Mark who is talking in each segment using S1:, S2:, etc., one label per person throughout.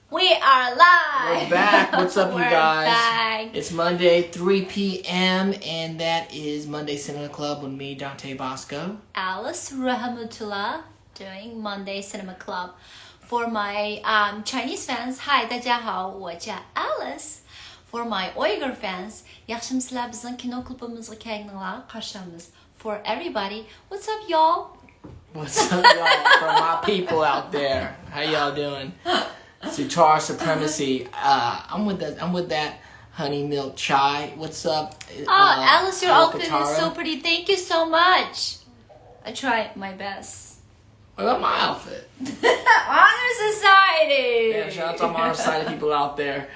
S1: We are live.
S2: We're back. What's up, you guys?
S1: Back.
S2: It's Monday, 3 p.m., and that is Monday Cinema Club with me, Dante Bosco.
S1: Alice Rahmatullah doing Monday Cinema Club. For my Chinese fans, hi, 大家好，我叫 Alice. For my Uyghur fans, yaxshimsizlar bizning kino klubimizga kelganlar, qarshimiz. For everybody, what's up, y'all?
S2: What's up, y'all? For my people out there, how y'all doing? Sutar Supremacy. I'm with that honey milk chai. What's up?
S1: Alice, your outfit is
S2: Katara.
S1: so pretty. Thank you so much. I tried my best.
S2: What about my outfit?
S1: Honor Society.
S2: Yeah, shout out to all my Society people out there.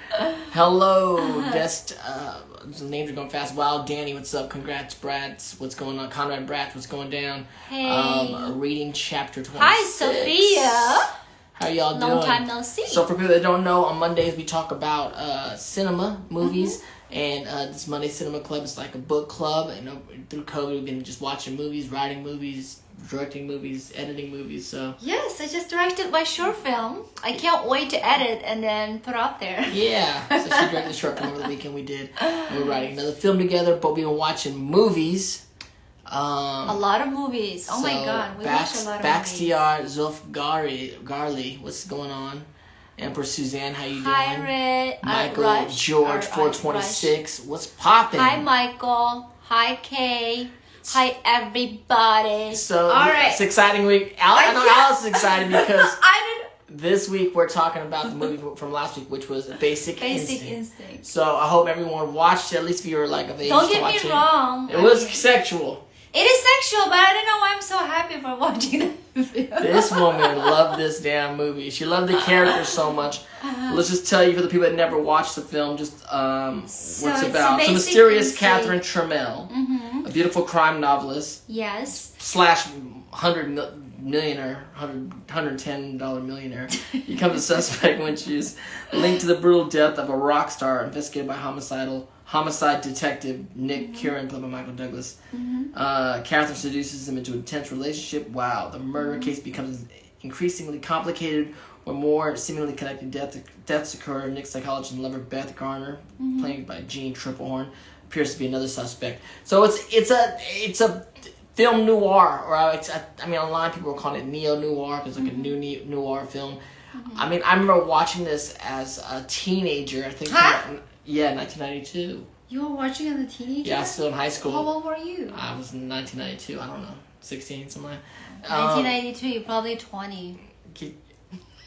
S2: Hello, best. The names are going fast. Wow, Danny, what's up? Congrats, Brats. What's going on? Conrad Brats, what's going down?
S1: Hey.
S2: Reading chapter 26.
S1: Hi, Sophia.
S2: How y'all doing?
S1: Long time no see.
S2: So for people that don't know, on Mondays we talk about cinema, movies, and this Monday Cinema Club is like a book club. And through COVID, we've been just watching movies, writing movies, directing movies, editing movies. So
S1: yes, I just directed my short film. I can't wait to edit and then put out there.
S2: yeah, so she directed the short film over the weekend we did. We're writing another film together, but we've been watching movies.
S1: A lot of movies. Oh my god, we watched a lot of
S2: Bakhtiar Zulfgarli, what's going on? Emperor Suzanne, how you doing?
S1: Hi, Red.
S2: Michael
S1: Rush,
S2: George 426, what's popping?
S1: Hi, Michael. Hi, Kay. Hi, everybody.
S2: So
S1: all right,
S2: it's an exciting week. I know Alice is excited because this week we're talking about the movie from last week, which was Basic Instinct. So I hope everyone watched it, at least if you're like of age
S1: Don't
S2: to
S1: get
S2: watch
S1: me wrong.
S2: It was sexual.
S1: It is sexual, but I don't know why I'm so happy for watching it.
S2: This woman loved this damn movie. She loved the character so much. Let's just tell you for the people that never watched the film, just what's it about. So mysterious Catherine Tramell, a beautiful crime novelist.
S1: Yes.
S2: / millionaire, $110 millionaire, becomes a suspect when she's linked to the brutal death of a rock star investigated by homicide detective Nick Curran, played by Michael Douglas. Catherine seduces him into an intense relationship. Wow, the murder case becomes increasingly complicated when more seemingly connected deaths occur. Nick's psychologist and lover Beth Garner, played by Jeanne Tripplehorn, appears to be another suspect. So it's a film noir, or I mean, online people are calling it neo-noir because it's like a new noir film. I mean, I remember watching this as a teenager. I think, yeah, 1992.
S1: You were watching as a teenager?
S2: Yeah, still in high school.
S1: How old were you?
S2: I was in 1992. I don't know, 16, something like that.
S1: 1992. You're probably 20.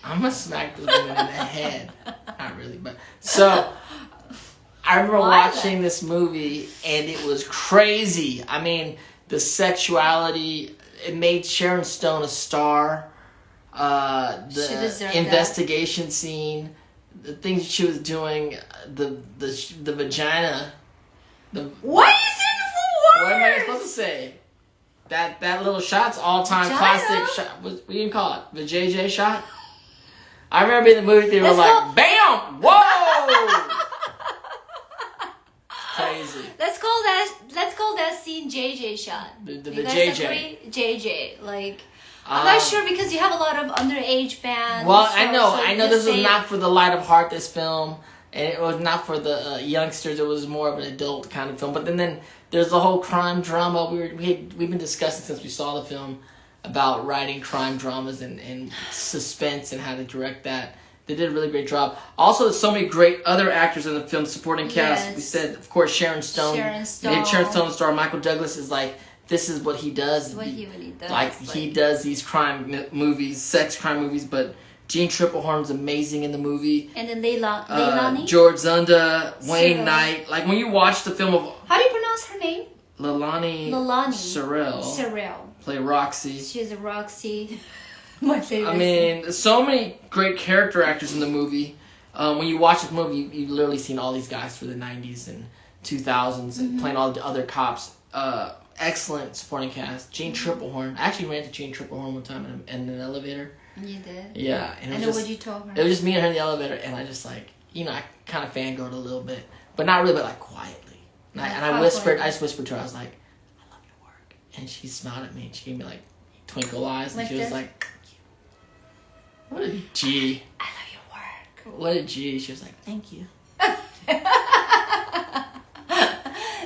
S2: I'm gonna smack this woman in the head. Not really, but so. I remember watching this movie and it was crazy. I mean, the sexuality, it made Sharon Stone a star. The investigation scene, the things she was doing, the vagina.
S1: What is it for?
S2: What am I supposed to say? That little shot's all-time classic shot. What do you call it? The JJ shot? I remember in the movie they were like, bam! Whoa! Crazy.
S1: Let's call that scene JJ shot.
S2: The
S1: you guys
S2: JJ.
S1: Agree? JJ. Like, I'm not sure because you have a lot of underage fans.
S2: Well,
S1: so,
S2: I know this was not for the light of heart, this film, and it was not for the youngsters. It was more of an adult kind of film. But then there's the whole crime drama. We've been discussing since we saw the film about writing crime dramas and suspense and how to direct that. They did a really great job. Also, there's so many great other actors in the film, supporting cast.
S1: Yes.
S2: We said, of course, Sharon Stone. Made Sharon Stone star. Michael Douglas is like, this is what he does.
S1: This is what he really does.
S2: Like, he does these crime movies, sex crime movies, but Jeanne Tripplehorn's amazing in the movie.
S1: And then Leilani?
S2: George Zunda, Wayne Knight. Like, when you watch the film of...
S1: How do you pronounce her name?
S2: Leilani Sarell. Play Roxy.
S1: She's a Roxy. My favorite.
S2: I mean, so many great character actors in the movie. When you watch this movie, you've literally seen all these guys through the 90s and 2000s and playing all the other cops. Excellent supporting cast. Jeanne Tripplehorn. I actually ran into Jeanne Tripplehorn one time in an elevator.
S1: You did?
S2: Yeah. And
S1: what you told her?
S2: It was just me and her in the elevator, and I just like, I kind of fangirled a little bit. But not really, but like quietly. And I just whispered to her, I was like, I love your work. And she smiled at me, and she gave me like twinkle eyes, and she was like, what a G.
S1: I love your work.
S2: What a G. She was like, thank you.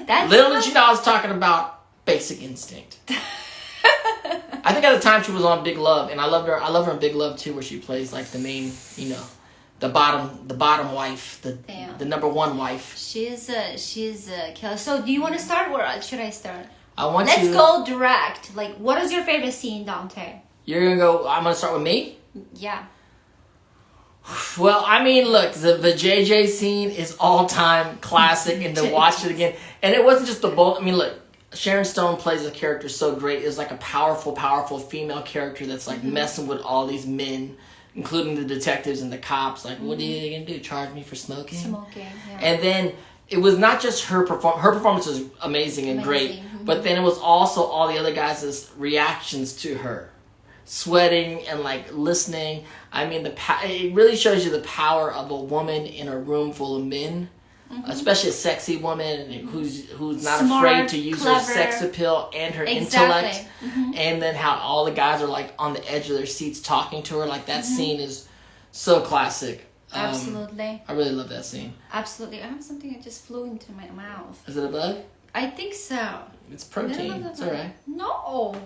S1: That's
S2: Little did you know I was talking about Basic Instinct. I think at the time she was on Big Love, and I loved her. I love her in Big Love too, where she plays like the main, you know, the bottom wife, the number one wife.
S1: She's a killer. So do you want to start, or should I start?
S2: Let's
S1: go direct. Like, what is your favorite scene, Dante?
S2: You're gonna go. I'm gonna start with me.
S1: Yeah.
S2: Well, I mean, look, the JJ scene is all-time classic, and to watch it again, and it wasn't just the both. I mean, look, Sharon Stone plays a character so great. It's like a powerful female character that's like messing with all these men, including the detectives and the cops. Like, what are you gonna do? Charge me for smoking?
S1: Smoking, yeah.
S2: And then it was not just her performance. Her performance was amazing and great, but then it was also all the other guys' reactions to her. Sweating and like listening. I mean, it really shows you the power of a woman in a room full of men, especially a sexy woman who's not
S1: smart,
S2: afraid to use
S1: clever.
S2: her sex appeal and her intellect. And then how all the guys are like on the edge of their seats talking to her. Like that scene is so classic.
S1: Absolutely.
S2: I really love that scene.
S1: Absolutely. I have something that just flew into my mouth.
S2: Is it a bug?
S1: I think so.
S2: It's protein. It's all right.
S1: No.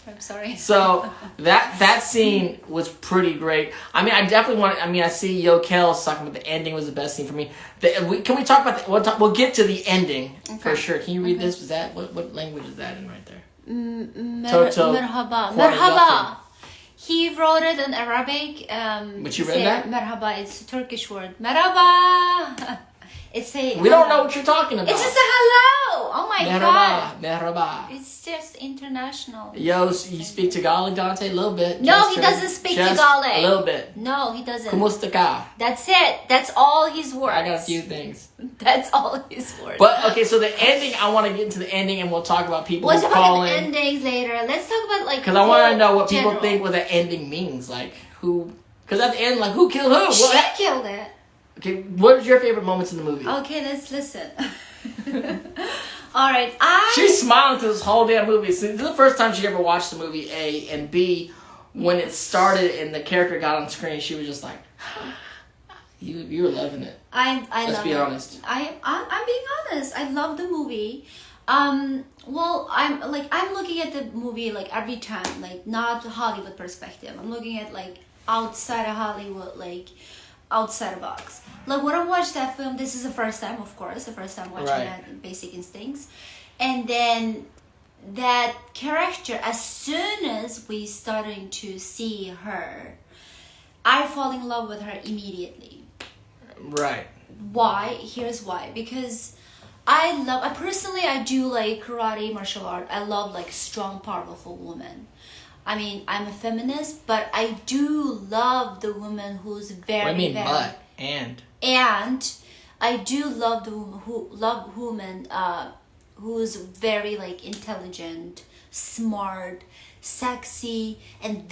S1: I'm sorry.
S2: So that scene was pretty great. I mean, I definitely want. I mean, I see Yokel's talking about the ending was the best scene for me. Can we talk about we'll get to the ending for sure. Can you read this? Is that what language is that in right there? Toto.
S1: Merhaba. He wrote it in Arabic.
S2: But you read that?
S1: Merhaba. It's a Turkish word. Merhaba. It's a.
S2: We don't know what you're talking about.
S1: It's just a hello. Oh my god.
S2: Merhaba.
S1: It's just international.
S2: Yo, you speak Tagalog, Dante? A little bit.
S1: No, he doesn't speak Tagalog.
S2: A little bit.
S1: No, he doesn't.
S2: Kumusta ka?
S1: That's it. That's all his words.
S2: I got a few things.
S1: That's all his words.
S2: But okay, so the ending. I want to get into the ending, and we'll talk about people
S1: We'll
S2: who
S1: talk
S2: call
S1: about
S2: in.
S1: endings later. Let's talk about like.
S2: Because I want to know what people
S1: general.
S2: think what the ending means. Like who? Because at the end, like who killed who?
S1: She killed it.
S2: Okay, what is your favorite moments in the movie?
S1: Okay, let's listen. All right,
S2: She's smiling through this whole damn movie. So this is the first time she ever watched the movie, A, and B, when it started and the character got on screen, she was just like, you were loving it. Let's be honest.
S1: I'm being honest. I love the movie. Well, I'm looking at the movie like every time, like not Hollywood perspective. I'm looking at like outside of Hollywood, like outside the box. Like when I watched that film, this is the first time, of course, watching that Basic Instincts, and then that character, as soon as we starting to see her, I fall in love with her immediately.
S2: Right.
S1: Why? Here's why. Because I personally do like karate, martial art. I love like strong, powerful women. I mean, I'm a feminist, but I do love the woman who's very,
S2: what do you mean,
S1: very...
S2: but?
S1: And I do love the woman who's very like intelligent, smart, sexy, and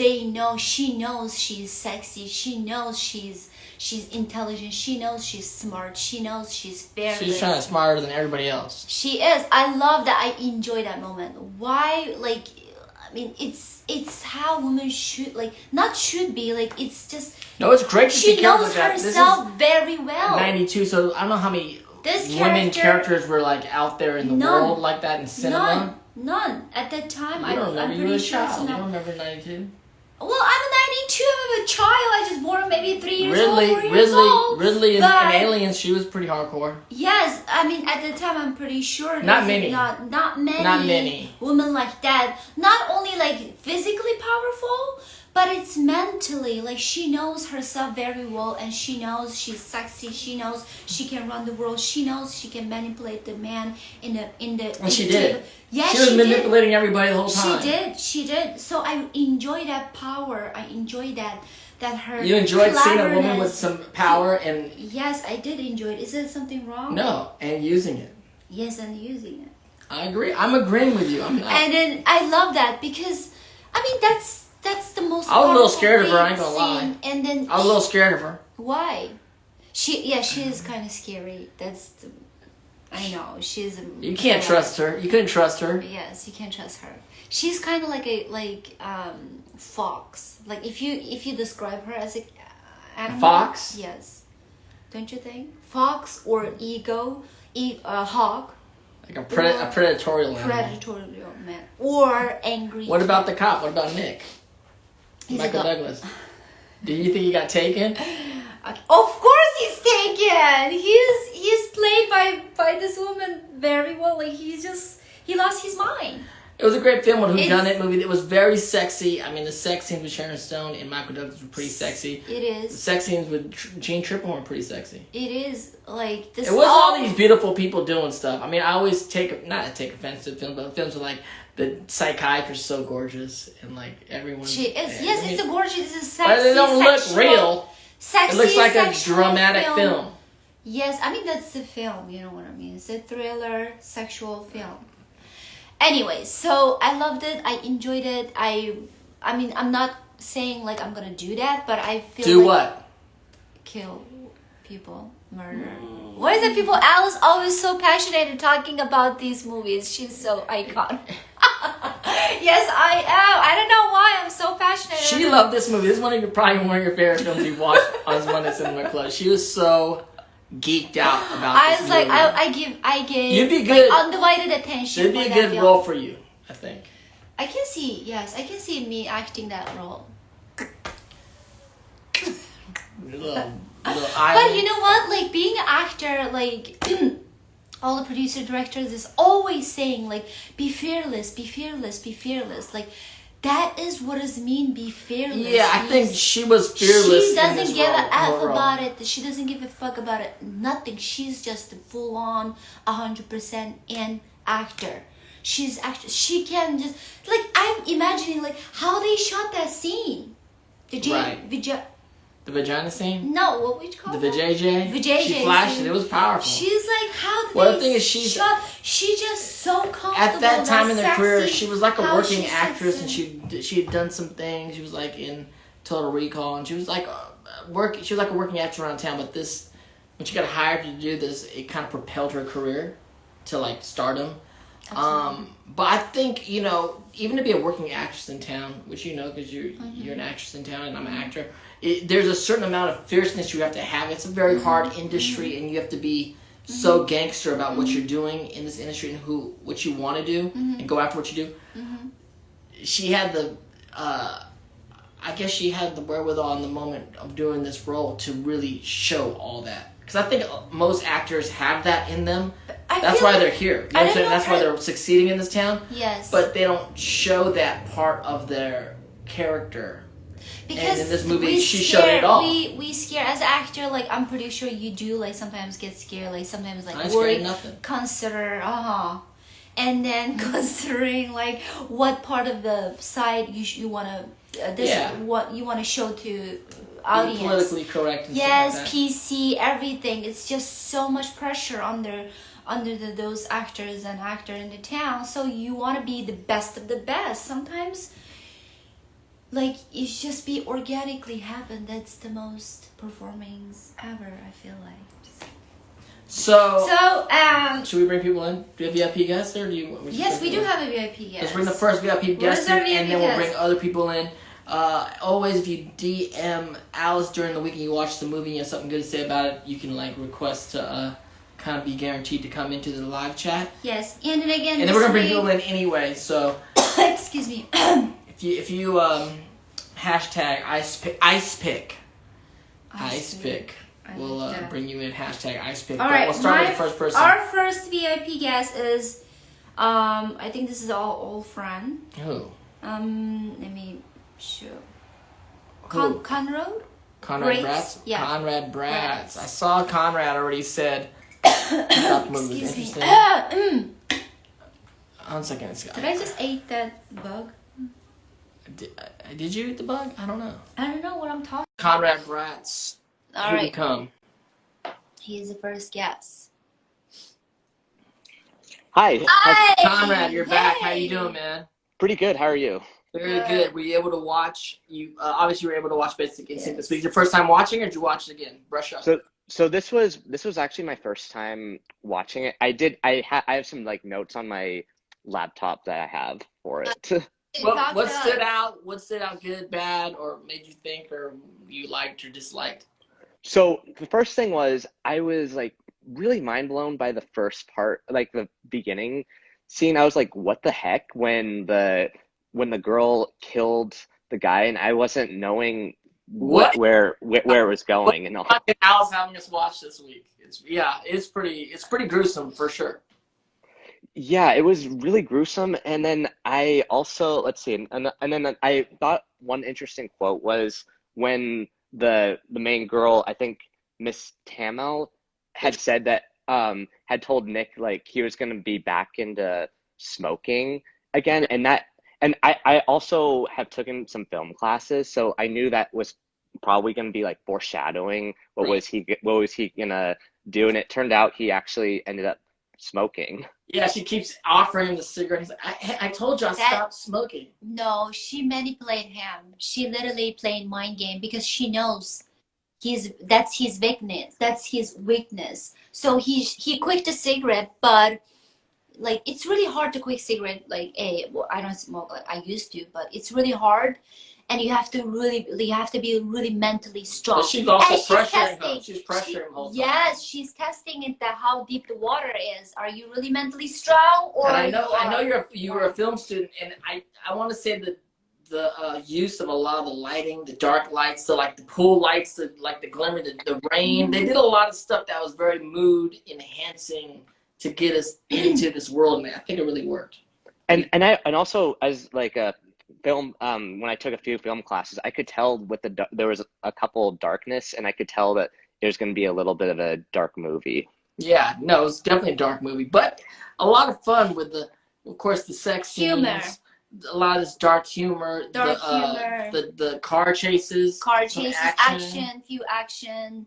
S1: she knows she's sexy. She knows she's intelligent. She knows she's smart. She knows she's very.
S2: She's trying to smarter than everybody else.
S1: She is. I love that. I enjoy that moment. Why? Like, I mean, it's how women should be. Like, it's just.
S2: No, it's great to see
S1: she knows
S2: characters like that.
S1: herself very well.
S2: 92, so I don't know how many women characters were like out there in the world like that in cinema.
S1: None. At that time,
S2: I'm pretty sure.
S1: It's
S2: You
S1: not.
S2: don't remember 92?
S1: Well, I'm 92. I'm a child. I just born maybe 3 years old, 4 years
S2: Ridley,
S1: old.
S2: Ridley and
S1: But-
S2: Aliens, she was pretty hardcore.
S1: Yes, I mean at the time I'm pretty sure
S2: Not many.
S1: Not many women like that. Not only like physically powerful, but it's mentally, like she knows herself very well, and she knows she's sexy. She knows she can run the world. She knows she can manipulate the man in the.
S2: And she did.
S1: Yeah,
S2: she was manipulating everybody the whole time.
S1: She did. So I enjoy that power. I enjoy that her.
S2: You enjoyed seeing a woman
S1: cleverness.
S2: with some power and.
S1: Yes, I did enjoy it. Is there something wrong?
S2: No, and using it.
S1: Yes, and using it.
S2: I agree. I'm agreeing with you. I'm not.
S1: And then I love that because, I mean, that's the most.
S2: I was a little scared of her. I ain't gonna lie.
S1: And then
S2: I was a little scared of her.
S1: Why? She is kind of scary. I know she's.
S2: You can't trust her. You couldn't trust her.
S1: Yes, you can't trust her. She's kind of like a fox. Like if you describe her as animal.
S2: Fox?
S1: Yes. Don't you think? Fox or eagle, hawk.
S2: Like a predatorial animal.
S1: Predatorial man. Or angry.
S2: What about the cop? What about Nick?
S1: He's
S2: Michael Douglas. Do you think he got taken?
S1: Of course he's taken. He's played by this woman very well. Like he lost his mind.
S2: It was a great film, a whodunit movie. It was very sexy. I mean, the sex scenes with Sharon Stone and Michael Douglas were pretty sexy.
S1: It is.
S2: The sex scenes with Jeanne Tripplehorn were pretty sexy.
S1: It is like this.
S2: It was all these beautiful people doing stuff. I mean, I always take offense to films, but films are like the psychiatrist is so gorgeous and like everyone.
S1: She is. Yes, it's a gorgeous. It's a sexy.
S2: But they don't look real.
S1: Sexy.
S2: It looks like a dramatic film.
S1: Yes, I mean that's the film. You know what I mean? It's a thriller, sexual film. Anyway, so I loved it. I enjoyed it. I mean, I'm not saying like I'm gonna do that, but I feel
S2: do
S1: like
S2: what?
S1: Kill people, murder. Why is it people? Alice always so passionate in talking about these movies. She's so iconic. Yes, I am. I don't know why I'm so passionate.
S2: She loved this movie. This is probably one of your favorite films you've watched on Monday Cinema Club. She was so geeked out about this movie.
S1: I gave
S2: You'd be good.
S1: Like, undivided attention.
S2: It'd be a good role for you, I think.
S1: I can see me acting that role. But you know what? Like being an actor, like all the producer directors is always saying like be fearless, be fearless, be fearless. Like that is what does mean be fearless.
S2: Yeah, I think she was fearless.
S1: She doesn't give a F about it. She doesn't give a fuck about it. Nothing. She's just a full on 100% an actor. She's actually she can just like I'm imagining like how they shot that scene.
S2: The vagina scene?
S1: No, what would you call
S2: the vajayjay?
S1: Vajayjay.
S2: She flashed it. It was powerful.
S1: She's like, how did
S2: the thing is, she's
S1: just so comfortable.
S2: At that time in her
S1: sexy,
S2: career, she was like a working actress, and
S1: sexy.
S2: she had done some things. She was like in Total Recall, and she was like She was like a working actress around town. But this, when she got hired to do this, it kind of propelled her career to like stardom. But I think even to be a working actress in town, which because you're an actress in town and I'm an actor. There's a certain amount of fierceness you have to have. It's a very hard industry, and you have to be so gangster about what you're doing in this industry and what you want to do and go after what you do. She had I guess she had the wherewithal in the moment of doing this role to really show all that. Because I think most actors have that in them. That's why they're here. You know what I'm saying? That's why they're succeeding in this town.
S1: Yes.
S2: But they don't show that part of their character.
S1: Because
S2: and in this movie, she showed it all.
S1: We scare as an actor. Like I'm pretty sure you do. Like sometimes get scared. Like sometimes like
S2: worry.
S1: Consider and then considering like what part of the side you want to what you want to show to audience.
S2: Being politically correct. And
S1: yes,
S2: stuff like that.
S1: PC, everything. It's just so much pressure under those actors and actor in the town. So you want to be the best of the best. Sometimes. Like it just be organically happen. That's the most performings ever. I feel like. So
S2: should we bring people in? Do you have VIP guests or do you?
S1: Yes, we do have a VIP guest.
S2: Let's bring the first VIP guest in, and then we'll bring other people in. Always, if you DM Alice during the week and you watch the movie and you have something good to say about it, you can like request to kind of be guaranteed to come into the live chat.
S1: Yes, and then again.
S2: And then we're gonna bring people in anyway. So.
S1: Excuse me.
S2: If you hashtag ice pick, we'll bring you in hashtag ice pick.
S1: All right,
S2: we'll start with the first person.
S1: Our first VIP guest is, I think this is our old friend.
S2: Who?
S1: Let me show. Conrad.
S2: Conrad Bratz. Yeah. Conrad Bratz. I saw Conrad already said. That movie was interesting. 1 second.
S1: Did I just eat that bug?
S2: Did you eat the bug? I don't know.
S1: I don't know what I'm talking.
S2: Conrad Bratz.
S1: All right.
S2: Come.
S1: He's the first guest.
S3: Hi.
S2: Conrad, you're back. How you doing, man?
S3: Pretty good. How are you?
S2: Very good. Were you able to watch? You obviously were able to watch Basic Instinct this week. Your first time watching, or did you watch it again? Brush up.
S3: So this was actually my first time watching it. I have some like notes on my laptop that I have for it.
S1: Talk
S2: what
S1: to
S2: stood
S1: us.
S2: out? What stood out? Good, bad, or made you think, or you liked or disliked?
S3: So the first thing was I was like really mind blown by the first part, like the beginning scene. I was like, what the heck when the girl killed the guy and I wasn't knowing
S2: What?
S3: where it was
S2: What
S3: going and all.
S2: fucking Alice having us watch this week? It's pretty gruesome for sure.
S3: Yeah, it was really gruesome. And then I also, let's see, and then I thought one interesting quote was when the main girl, I think Miss Tramell, had said that had told Nick like he was going to be back into smoking again,
S2: Yeah.
S3: and I also have taken some film classes, so I knew that was probably going to be like foreshadowing
S2: Right.
S3: what was he gonna do, and it turned out he actually ended up smoking.
S2: Yeah, she keeps offering him the cigarette. He's like, I told you I stopped smoking.
S1: No, she manipulated him. She literally played mind game because she knows that's his weakness. That's his weakness. So he quit the cigarette, but like it's really hard to quit cigarette. Like well, I don't smoke like I used to, but it's really hard, and you have to be really mentally strong.
S2: But she's also
S1: And
S2: pressuring him. She's pressuring him the whole time.
S1: Yes, she's testing it that how deep the water is. Are you really mentally strong, or
S2: And I know you were a film student, and I want to say that the use of a lot of the lighting, the dark lights, the pool lights, the glimmer, the rain. They did a lot of stuff that was very mood enhancing to get us into this world, man. I think it really worked.
S3: And also as like a film when I took a few film classes, I could tell there was a couple of darkness, and I could tell that there's going to be a little bit of a dark movie.
S2: Yeah, no, it's definitely a dark movie, but a lot of fun with of course, the sex
S1: humor.
S2: scenes, a lot of this dark humor,
S1: humor,
S2: the car chases,
S1: action, few action,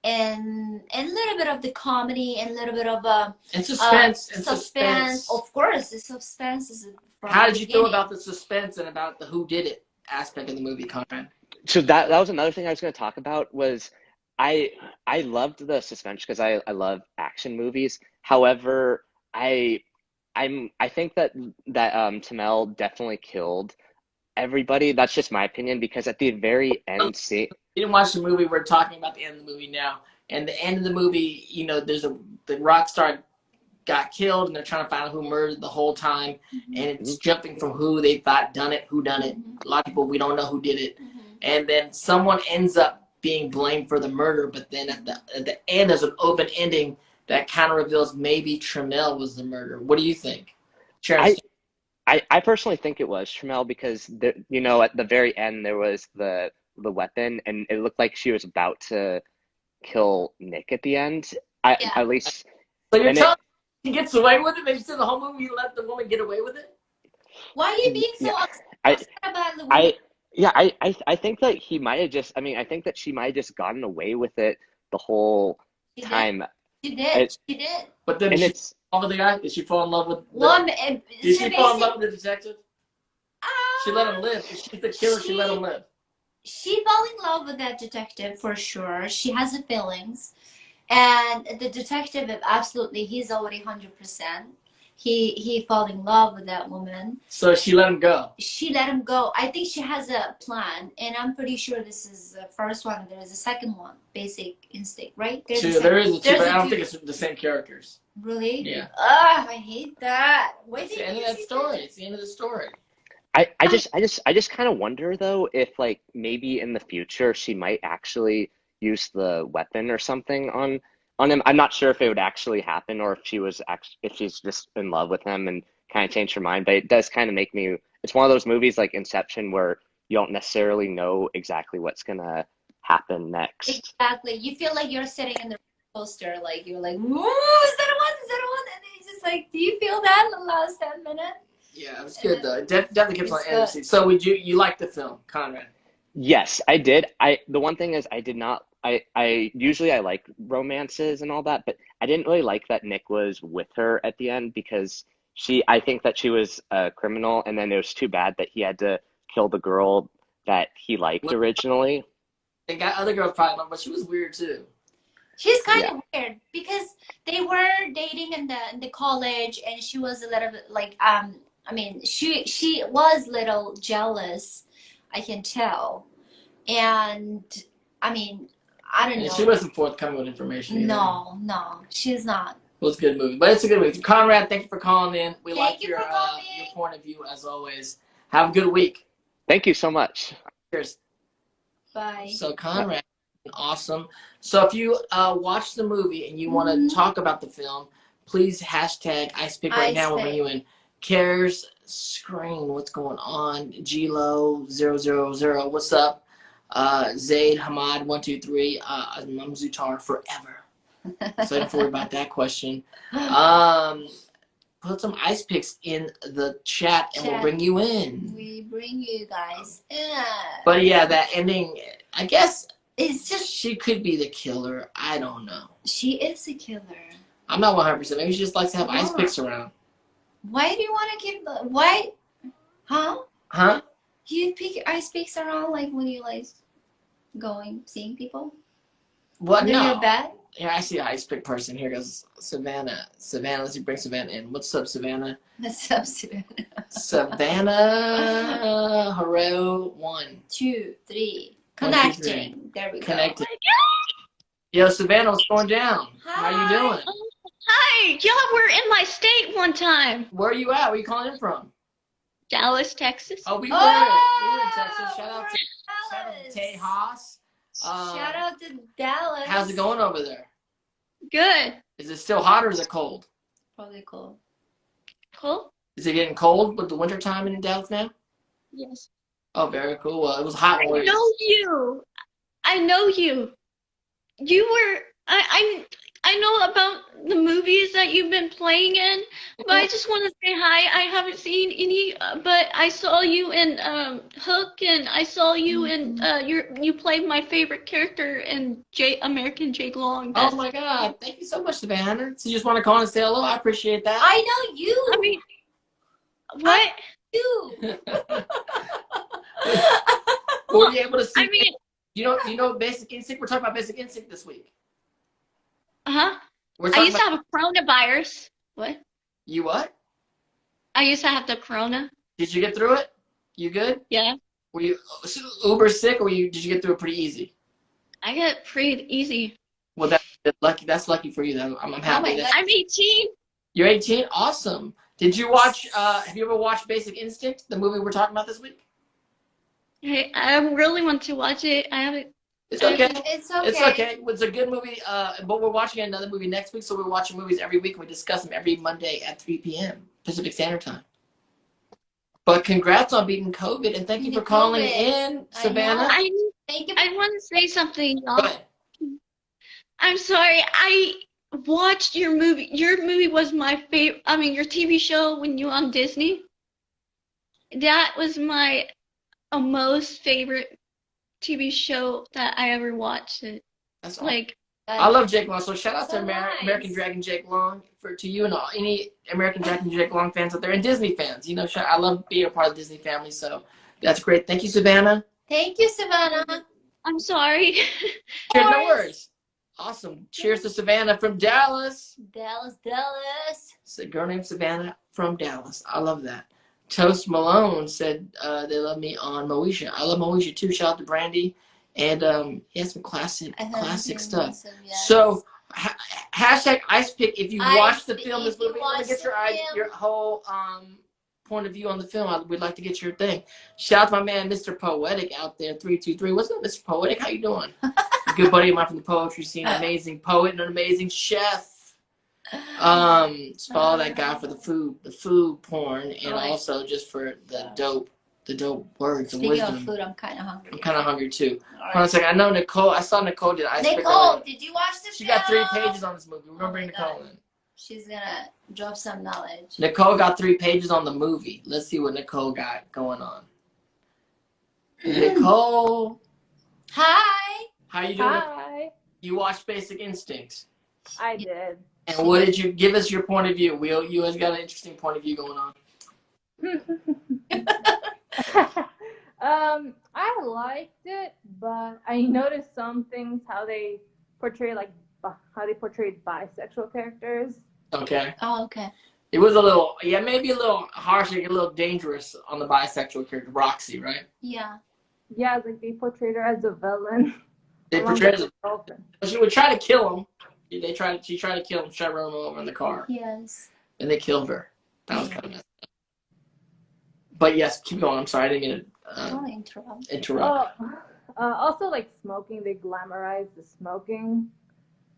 S1: and a little bit of the comedy, and a little bit of
S2: and suspense,
S1: suspense. Of course, the suspense is.
S2: How did you feel about the suspense and about the who did it aspect of the movie, Conrad?
S3: So that was another thing I was going to talk about was I loved the suspense because I love action movies. However, I think that Tramell definitely killed everybody. That's just my opinion because at the very end scene.
S2: You didn't watch the movie. We're talking about the end of the movie now, and the end of the movie, you know, the rock star got killed, and they're trying to find out who murdered the whole time, and it's jumping from who they thought done it, who done it. A lot of people, we don't know who did it, and then someone ends up being blamed for the murder, but then at the end there's an open ending that kind of reveals maybe Tramell was the murderer. What do you think, Sharon?
S3: I personally think it was Tramell because you know, at the very end there was the weapon, and it looked like she was about to kill Nick at the end. At least.
S2: So you're telling he gets away with it? Maybe the whole movie you let the woman get away with it?
S1: Why are you being so upset about the woman?
S3: I think that he might have just. I mean, I think that she might have just gotten away with it the whole time.
S1: She did.
S2: But then did she fall in love with the guy? Did she fall in love with did she fall in love with the detective? She let him live. If she's the killer, she let him live.
S1: She fell in love with that detective for sure. She has the feelings. And the detective, absolutely, he's already 100%. He fell in love with that woman.
S2: So she let him go.
S1: She let him go. I think she has a plan, and I'm pretty sure this is the first one. There's a second one, Basic Instinct, right?
S2: There is a two, but I don't think it's the same characters.
S1: Really?
S2: Yeah.
S1: Ugh, I hate that.
S2: It's the end of that story. It's the end of the story.
S3: I just kind of wonder though if like maybe in the future she might actually use the weapon or something on him. I'm not sure if it would actually happen or if she's just in love with him and kind of changed her mind. But it does kind of make me. It's one of those movies like Inception where you don't necessarily know exactly what's gonna happen next.
S1: Exactly. You feel like you're sitting in the poster, like you're like, ooh, is that a one? Is that a one? And then it's just like, do you feel that in the last 10 minutes?
S2: Yeah, it was good though. It definitely keeps on energy. So you like the film, Conrad?
S3: Yes, I did. The one thing is I did not. I usually I like romances and all that, but I didn't really like that Nick was with her at the end because I think that she was a criminal, and then it was too bad that he had to kill the girl that he liked originally.
S2: They got other girls probably, but she was weird too.
S1: She's kind of weird because they were dating in the college, and she was a little bit like I mean, she was little jealous, I can tell. And I mean, I don't
S2: And
S1: know.
S2: she wasn't forthcoming with information either.
S1: No, she's not.
S2: Well, it's a good movie, but it's a good movie. Conrad, thank you for calling in. We
S1: Thank
S2: like
S1: you
S2: your
S1: for calling.
S2: your point of view as always. Have a good week.
S3: Thank you so much.
S2: Cheers.
S1: Bye.
S2: So Conrad, awesome. So if you watch the movie and you want to talk about the film, please hashtag iSpeak right now. We'll bring you in. Cares Screen, what's going on? Glo000, what's up? Zaid Hamad 123. I'm Zutar forever. So I don't worry about that question. Put some ice picks in the chat and we'll bring you in.
S1: We bring you guys in.
S2: But yeah, that ending, I guess
S1: it's just
S2: she could be the killer. I don't know.
S1: She is a killer.
S2: I'm not 100%. Maybe she just likes to have ice picks around.
S1: Why do you want to give the why? Huh?
S2: Huh?
S1: You pick ice picks around like when you like going seeing people?
S2: What?
S1: Under
S2: No.
S1: your bed?
S2: Here, I see an ice pick person. Here goes Savannah. Savannah, let's bring Savannah in. What's up, Savannah?
S1: What's up, Savannah?
S2: Savannah Haro 1.
S1: 2, 3.
S2: 1, 2, 3.
S1: Connecting. There we
S2: Connected.
S1: go.
S2: Yo, Savannah, what's going down?
S1: Hi.
S2: How you doing?
S4: Hi, y'all were in my state one time.
S2: Where are you at? Where are you calling in from?
S4: Dallas, Texas.
S2: Oh, we were in Texas. Shout out to Tejas.
S1: Shout out to Dallas.
S2: How's it going over there?
S4: Good.
S2: Is it still hot or is it cold?
S1: Probably cold.
S4: Cool?
S2: Is it getting cold with the winter time in Dallas now?
S4: Yes.
S2: Oh, very cool. Well, it was hot.
S4: I know you. I know you. You were. I know about the movies that you've been playing in, but I just want to say hi. I haven't seen any, but I saw you in Hook, and I saw you in you played my favorite character in American Jake Long.
S2: Oh my God! Thank you so much, Savannah. So you just want to call and say hello? I appreciate that.
S1: I know you.
S4: I mean, what?
S1: You.
S2: Were you able to see?
S4: I mean,
S2: you know, Basic Instinct. We're talking about Basic Instinct this week.
S4: I
S2: I
S4: used to have a coronavirus. What?
S2: You what?
S4: I used to have the corona.
S2: Did you get through it? You good?
S4: Yeah.
S2: Were you uber sick, or did you get through it pretty easy?
S4: I got pretty easy.
S2: Well, that's lucky. That's lucky for you. Though I'm happy.
S4: I'm 18.
S2: You're 18. Awesome. Did you watch? Have you ever watched Basic Instinct, the movie we're talking about this week?
S4: Hey, I really want to watch it. I haven't.
S2: It's okay.
S1: It's okay.
S2: It's okay. It's a good movie. But we're watching another movie next week, so we're watching movies every week. We discuss them every Monday at 3 p.m. Pacific Standard Time. But congrats on beating COVID, and thank you for calling in, Savannah.
S1: Thank you.
S4: I want to say something, y'all.
S2: Go ahead.
S4: I'm sorry. I watched your movie. Your movie was my favorite. I mean, your TV show when you were on Disney. That was my most favorite TV show that I ever watched. It
S2: That's awesome.
S4: like
S2: I love Jake Long. So shout out to
S1: nice.
S2: American Dragon Jake Long to you and all any American Dragon Jake Long fans out there and Disney fans. You know, I love being a part of the Disney family. So that's great. Thank you, Savannah.
S1: Thank you, Savannah.
S4: I'm sorry.
S2: Cheers, no worries. Awesome. Cheers to Savannah from Dallas.
S1: Dallas.
S2: It's a girl named Savannah from Dallas. I love that. Toast Malone said they love me on Moesha. I love Moesha too. Shout out to Brandy. And he has some classic stuff.
S1: Awesome, yes.
S2: So hashtag ice pick if you watch the film this movie. Want to get your whole point of view on the film. We'd like to get your thing. Shout out to my man Mr. Poetic out there 323. What's up, Mr. Poetic? How you doing? A good buddy of mine from the poetry scene. Amazing poet and an amazing chef. Just follow that guy for the food porn, and also just for the dope words and wisdom.
S1: Speaking of food, I'm kind of hungry.
S2: I'm kind of hungry too. Hold on a second. I know Nicole. I saw Nicole did ice pick.
S1: Nicole, did you watch the
S2: She
S1: film?
S2: got 3 pages on this movie. We're gonna bring Nicole in.
S1: She's gonna drop some knowledge.
S2: Nicole got 3 pages on the movie. Let's see what Nicole got going on. Nicole.
S1: Hi.
S2: How you doing?
S5: Hi.
S2: You watched Basic Instincts.
S5: I did.
S2: And what did you give us your point of view? You guys got an interesting point of view going on.
S5: I liked it, but I noticed some things how they portrayed bisexual characters.
S2: Okay.
S1: Oh, okay.
S2: It was a little, yeah, maybe a little harsh, like a little dangerous on the bisexual character, Roxy, right?
S1: Yeah.
S5: Yeah, like they portrayed her as a villain.
S2: They
S5: along
S2: portrayed
S5: with
S2: her,
S5: her girlfriend.
S2: she would try to kill him. She tried to kill him, try to run him over in the car,
S1: Yes.
S2: and they killed her. That was kind of messed up. But yes, keep going. I'm sorry, I didn't mean to
S1: Don't interrupt.
S2: interrupt.
S5: Also, like smoking, they glamorize the smoking.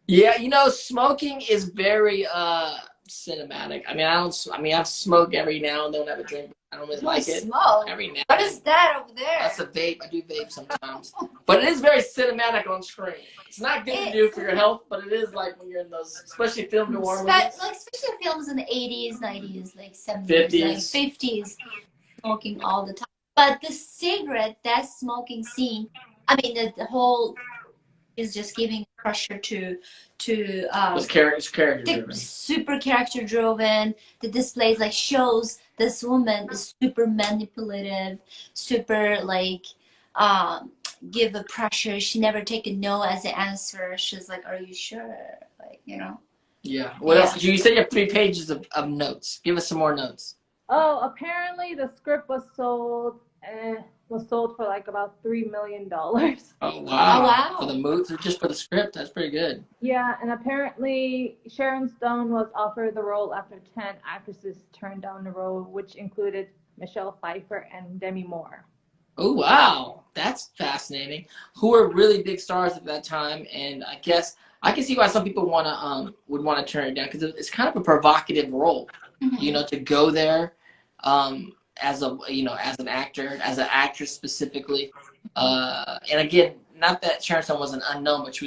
S2: Yeah, smoking is very cinematic. I mean, I've smoked every now and then when I have a drink. I don't really like it.
S1: Smoke.
S2: Every now
S1: What
S2: and
S1: is that over there?
S2: That's a vape. I do vape sometimes. But it is very cinematic on screen. It's not good to do for your health, but it is like when you're in those, especially film noir movies.
S1: Like especially films in the 80s, 90s, like 70s,
S2: 50s.
S1: like 50s, smoking all the time. But the cigarette, that smoking scene, I mean, the whole is just giving pressure to
S2: It's character
S1: the
S2: driven.
S1: super character driven. The displays like shows this woman is super manipulative, super like give a pressure. She never take a no as an answer. She's like, "Are you sure?" Like,
S2: Yeah. What else? You said you have 3 pages of notes. Give us some more notes.
S5: Oh, apparently the script was sold for like about $3 million.
S2: Oh wow!
S1: Oh, wow.
S2: For the movie, just for the script, that's pretty good.
S5: Yeah, and apparently Sharon Stone was offered the role after 10 actresses turned down the role, which included Michelle Pfeiffer and Demi Moore.
S2: Oh wow, that's fascinating. Who are really big stars at that time, and I guess I can see why some people would want to turn it down because it's kind of a provocative role, to go there, as an actor, as an actress specifically, and again, not that Sharon Stone was an unknown, but she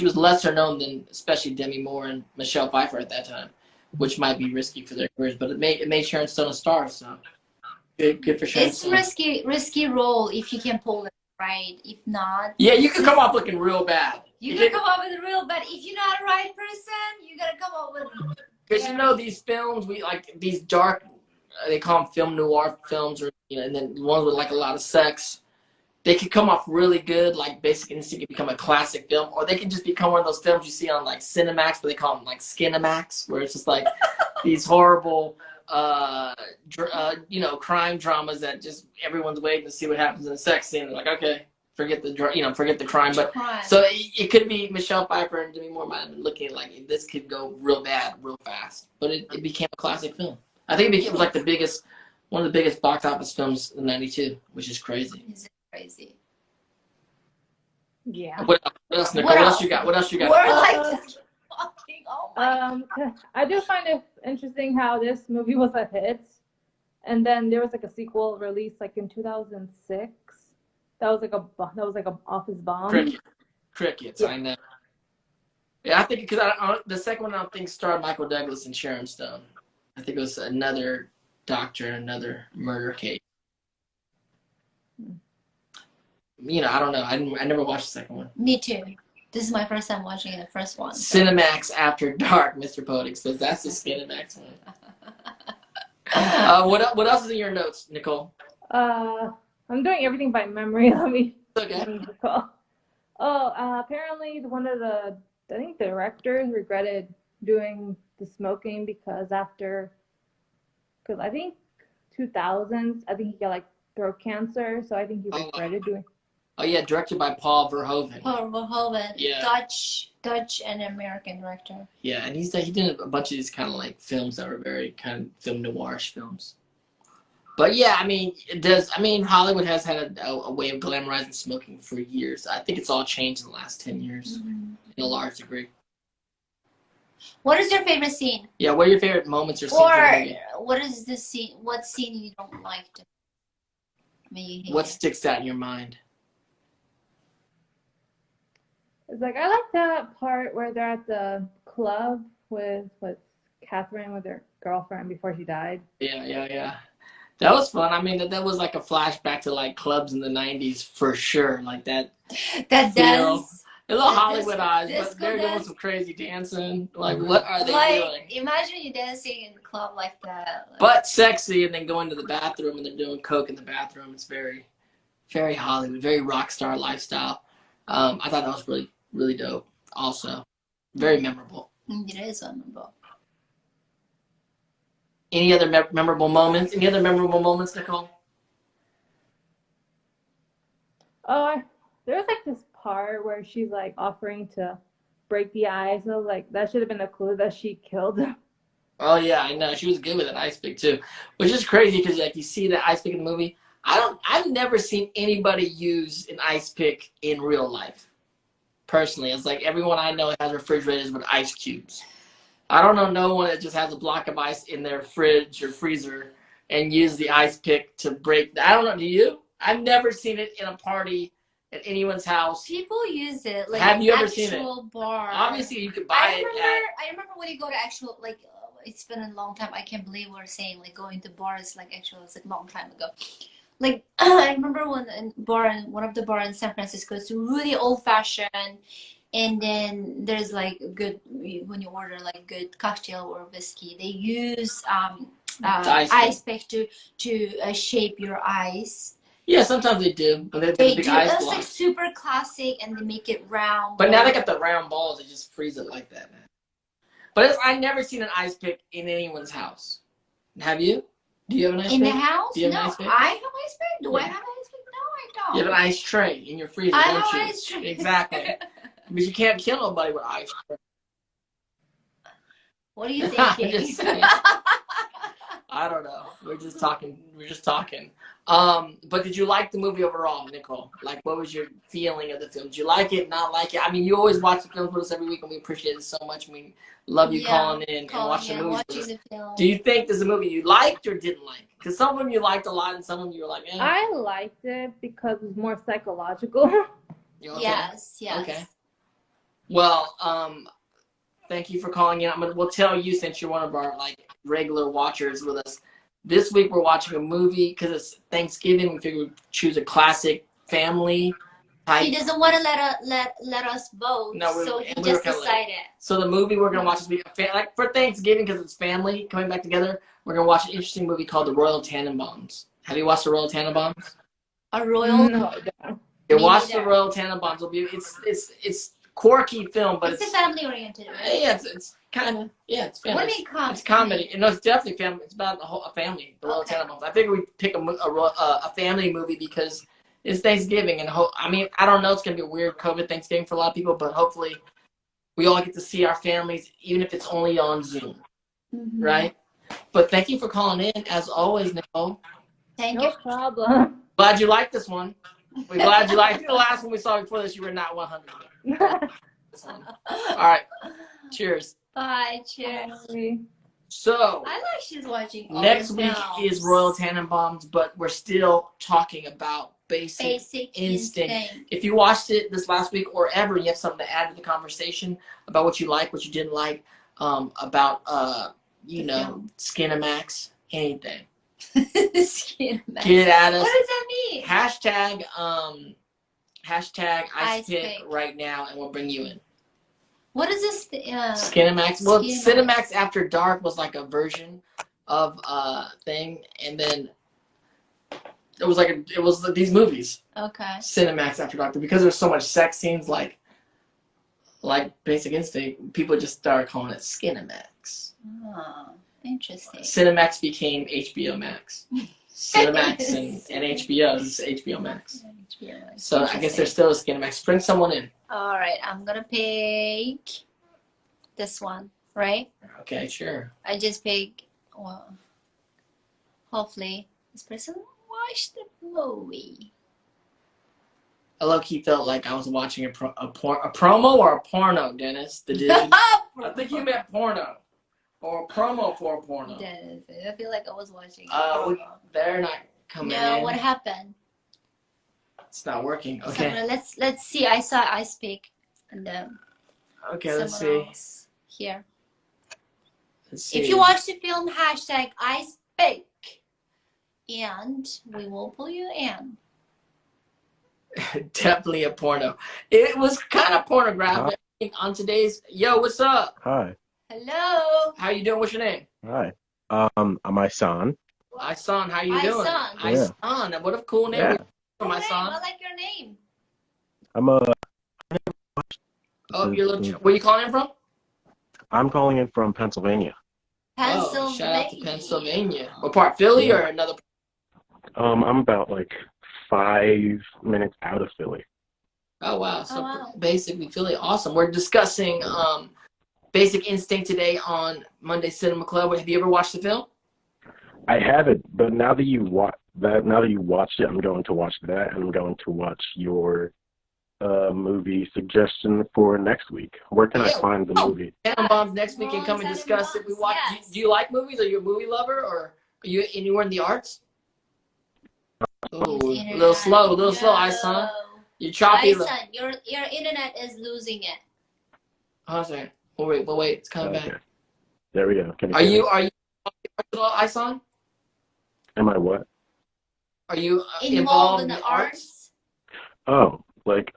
S2: was lesser known than especially Demi Moore and Michelle Pfeiffer at that time, which might be risky for their careers, but it made Sharon Stone a star, so. Good for Sharon Stone.
S1: It's risky role if you can pull it right. If not,
S2: yeah, you can come off looking real bad.
S1: You gotta come up with a real, but if you're not the right person, you gotta come up with.
S2: Because these films, we like these dark, they call them film noir films, or and then ones with like a lot of sex. They can come off really good, like Basic Instinct can become a classic film, or they can just become one of those films you see on like Cinemax, but they call them like Skinemax, where it's just like these horrible. Crime dramas that just everyone's waiting to see what happens in the sex scene. They're like, okay, forget the crime. But so it could be Michelle Pfeiffer and Demi Moore might have been looking like this could go real bad, real fast. But it became a classic film. I think it was like one of the biggest box office films in '92, which is crazy.
S1: Is it crazy?
S5: Yeah.
S2: What else, Nicole? What else you got?
S1: We're like talking. Oh my.
S5: I do find it interesting how this movie was a hit, and then there was like a sequel released like in 2006. That was like a office bomb.
S2: Crickets. Yeah. I know. Yeah, I think because the second one I don't think starred Michael Douglas and Sharon Stone. I think it was another doctor, another murder case. I don't know. I never watched the second one.
S1: Me too. This is my first time watching the first one.
S2: Cinemax After Dark, Mr. Poetic says that's the Cinemax one. What else is in your notes, Nicole?
S5: I'm doing everything by memory. Let me
S2: recall.
S5: Apparently I think the directors regretted doing the smoking because I think 2000s, I think he got like throat cancer, so I think he regretted doing.
S2: Oh yeah, directed by Paul Verhoeven.
S1: Paul Verhoeven,
S2: yeah.
S1: Dutch and American director.
S2: Yeah, and he did a bunch of these kind of like films that were very kind of film noirish films. But yeah, Hollywood has had a way of glamorizing smoking for years. I think it's all changed in the last 10 years, in a large degree.
S1: What is your favorite scene?
S2: Yeah, what are your favorite moments or scenes?
S1: Or what is the scene? What scene you don't like?
S2: What sticks out in your mind?
S5: It's like I like that part where they're at the club with Catherine with her girlfriend before she died.
S2: Yeah. That was fun. I mean, that was like a flashback to like clubs in the '90s for sure. Like that.
S1: That does.
S2: A little Hollywoodized, but they're doing some crazy dancing. Like, what are they doing?
S1: Imagine you dancing in a club like that.
S2: But sexy, and then going to the bathroom and they're doing coke in the bathroom. It's very, very Hollywood, very rock star lifestyle. I thought that was really, really dope. Also, very memorable.
S1: It is memorable.
S2: Any other memorable moments? Any other memorable moments, Nicole?
S5: Oh, there's like this part where she's like offering to break the ice. I was like, that should have been a clue that she killed him.
S2: Oh yeah, I know. She was good with an ice pick too, which is crazy because like you see the ice pick in the movie. I've never seen anybody use an ice pick in real life. Personally, it's like everyone I know has refrigerators with ice cubes. I don't know no one that just has a block of ice in their fridge or freezer and use the ice pick to break. I don't know. Do you? I've never seen it in a party at anyone's house.
S1: People use it like
S2: Have you ever
S1: actual
S2: seen it?
S1: bar.
S2: Obviously, you could buy it.
S1: I remember when you go to actual like. It's been a long time. I can't believe we're saying like going to bars like actually it's like a long time ago. Like I remember one of the bar in San Francisco. It's really old fashioned, and then there's like good when you order like good cocktail or whiskey. They use ice pick to shape your ice.
S2: Yeah, sometimes they do. But they
S1: They
S2: big
S1: do.
S2: ice
S1: It's
S2: blocks.
S1: like super classic, and they make it round.
S2: But now they got the round balls. They just freeze it like that, man. But I've never seen an ice pick in anyone's house. Have you? Do you have an ice pick?
S1: In the house?
S2: Do you have
S1: No,
S2: an ice pick?
S1: I have ice pick. Do I
S2: Yeah.
S1: have an ice pick? No, I don't.
S2: You have an ice tray in your freezer,
S1: I
S2: don't
S1: have
S2: you?
S1: an ice tray.
S2: Exactly. But you can't kill nobody with ice tray.
S1: What are you
S2: I'm
S1: thinking?
S2: just saying. I don't know. We're just talking. But did you like the movie overall, Nicole? Like, what was your feeling of the film? Did you like it, not like it? I mean, you always watch the films with us every week, and we appreciate it so much. We love you calling in and watching the movies with us.
S1: The film.
S2: Do you think there's a movie you liked or didn't like? Because some of them you liked a lot, and some of them you were like, eh.
S5: I liked it because it's more psychological.
S2: You okay?
S1: Yes.
S2: Okay. Well, thank you for calling in. We'll tell you, since you're one of our like regular watchers with us. This week we're watching a movie because it's Thanksgiving. We figured we'd choose a classic family type.
S1: He doesn't want to let us vote,
S2: No,
S1: so he just decided.
S2: So the movie we're gonna watch this week, like for Thanksgiving, because it's family coming back together, we're gonna watch an interesting movie called The Royal Tenenbaums. Have you watched The Royal Tenenbaums?
S1: A royal?
S5: No, I don't.
S2: You
S1: Me
S2: watch
S1: neither.
S2: The Royal Tenenbaums. It's quirky film, but
S1: It's a family oriented, right?
S2: yeah, it's kind of it's family.
S1: What do you mean comedy?
S2: It's comedy. No, it's definitely family. It's about a family. The Royal
S1: Okay.
S2: Tenenbaums. I figured we'd pick a family movie because it's Thanksgiving, and I mean, I don't know. It's gonna be a weird COVID Thanksgiving for a lot of people, but hopefully, we all get to see our families, even if it's only on Zoom,
S1: Mm-hmm.
S2: right? But thank you for calling in, as always, Nicole.
S1: Thank
S5: No
S1: you.
S5: problem.
S2: Glad you liked this one. We're glad you liked. I think the last one we saw before this, you were not 100. This one. All right. Cheers.
S1: Bye. Cheers.
S2: So
S1: I like she's watching. All
S2: next
S1: the
S2: week
S1: films.
S2: is Royal Tenenbaums, but we're still talking about basic
S1: Basic
S2: instinct. If you watched it this last week or ever, you have something to add to the conversation about what you like, what you didn't like, about Skinamax, anything.
S1: Skinamax.
S2: Get it at us.
S1: What does that mean?
S2: Hashtag ice
S1: Ice
S2: pick
S1: pick.
S2: right now, and we'll bring you in.
S1: What is this?
S2: Skinamax. Well,
S1: Skinamax.
S2: Cinemax After Dark was like a version of thing, and then it was these movies.
S1: Okay.
S2: Cinemax After Dark, but because there's so much sex scenes, like Basic Instinct, people just started calling it Skinamax.
S1: Oh, interesting.
S2: Cinemax became HBO Max. Cinemax and HBO is HBO Max. So I guess there's still a Skinamax. Bring someone in.
S1: All right, I'm gonna pick this one, right?
S2: Okay, sure.
S1: I just pick. Well, hopefully this person watched the movie.
S2: I low-key felt like I was watching a promo or a porno, Dennis, the dude. I think you meant porno. Or a promo for a porno.
S1: Dennis, I feel like I was watching.
S2: They're not coming in.
S1: No, what happened?
S2: It's not working. Okay.
S1: So let's see. I saw Ice Pick and then
S2: Okay, let's
S1: someone
S2: see.
S1: else here.
S2: Let's see.
S1: If you watch the film, hashtag Ice Pick, and we will pull you in.
S2: Definitely a porno. It was kind of pornographic on today's. Yo, what's up?
S6: Hi.
S1: Hello.
S2: How you doing? What's your name?
S6: Hi. I'm Isan.
S2: Isan, how you doing?
S1: Isan.
S2: Isan. What a cool name.
S6: Yeah.
S2: My
S1: Name,
S2: son.
S1: I like your name.
S6: I'm a.
S2: Oh, you're little. Where you calling in from?
S6: I'm calling in from Pennsylvania.
S2: Oh, shout out to
S1: Pennsylvania.
S2: Pennsylvania. What part? Philly
S6: Yeah.
S2: or another?
S6: I'm about like 5 minutes out of Philly.
S2: Oh wow. So
S1: Oh, wow.
S2: basically Philly. Awesome. We're discussing Basic Instinct today on Monday Cinema Club. Have you ever watched the film?
S6: I haven't, but now that you watched it, I'm going to watch that, and I'm going to watch your movie suggestion for next week. Where can I find the movie?
S2: Tannenbaums next week and come and discuss it. We watch.
S1: Yes.
S2: Do you like movies? Are you a movie lover, or are you anywhere in the arts? Oh, a little slow, Isan. You're choppy.
S1: Isan, your internet is losing it.
S2: Oh, sorry. Wait, it's coming
S6: Okay.
S2: back.
S6: There we go. Can
S2: Are
S6: hear
S2: you
S6: me?
S2: Isan?
S6: Am I what?
S2: Are you
S1: Involved in the arts?
S6: Oh, like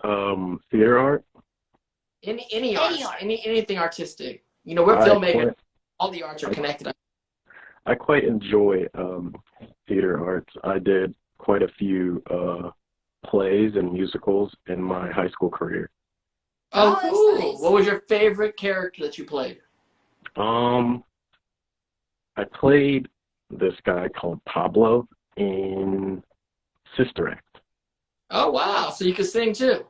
S6: theater art?
S2: Any
S1: Any
S2: arts,
S1: art.
S2: anything artistic. You know, we're filmmakers. All the arts are connected.
S6: I quite enjoy theater arts. I did quite a few plays and musicals in my high school career.
S2: Oh,
S1: that's
S2: cool.
S1: nice.
S2: What was your favorite character that you played?
S6: I played this guy called Pablo in Sister Act.
S2: Oh, wow. So you can sing too.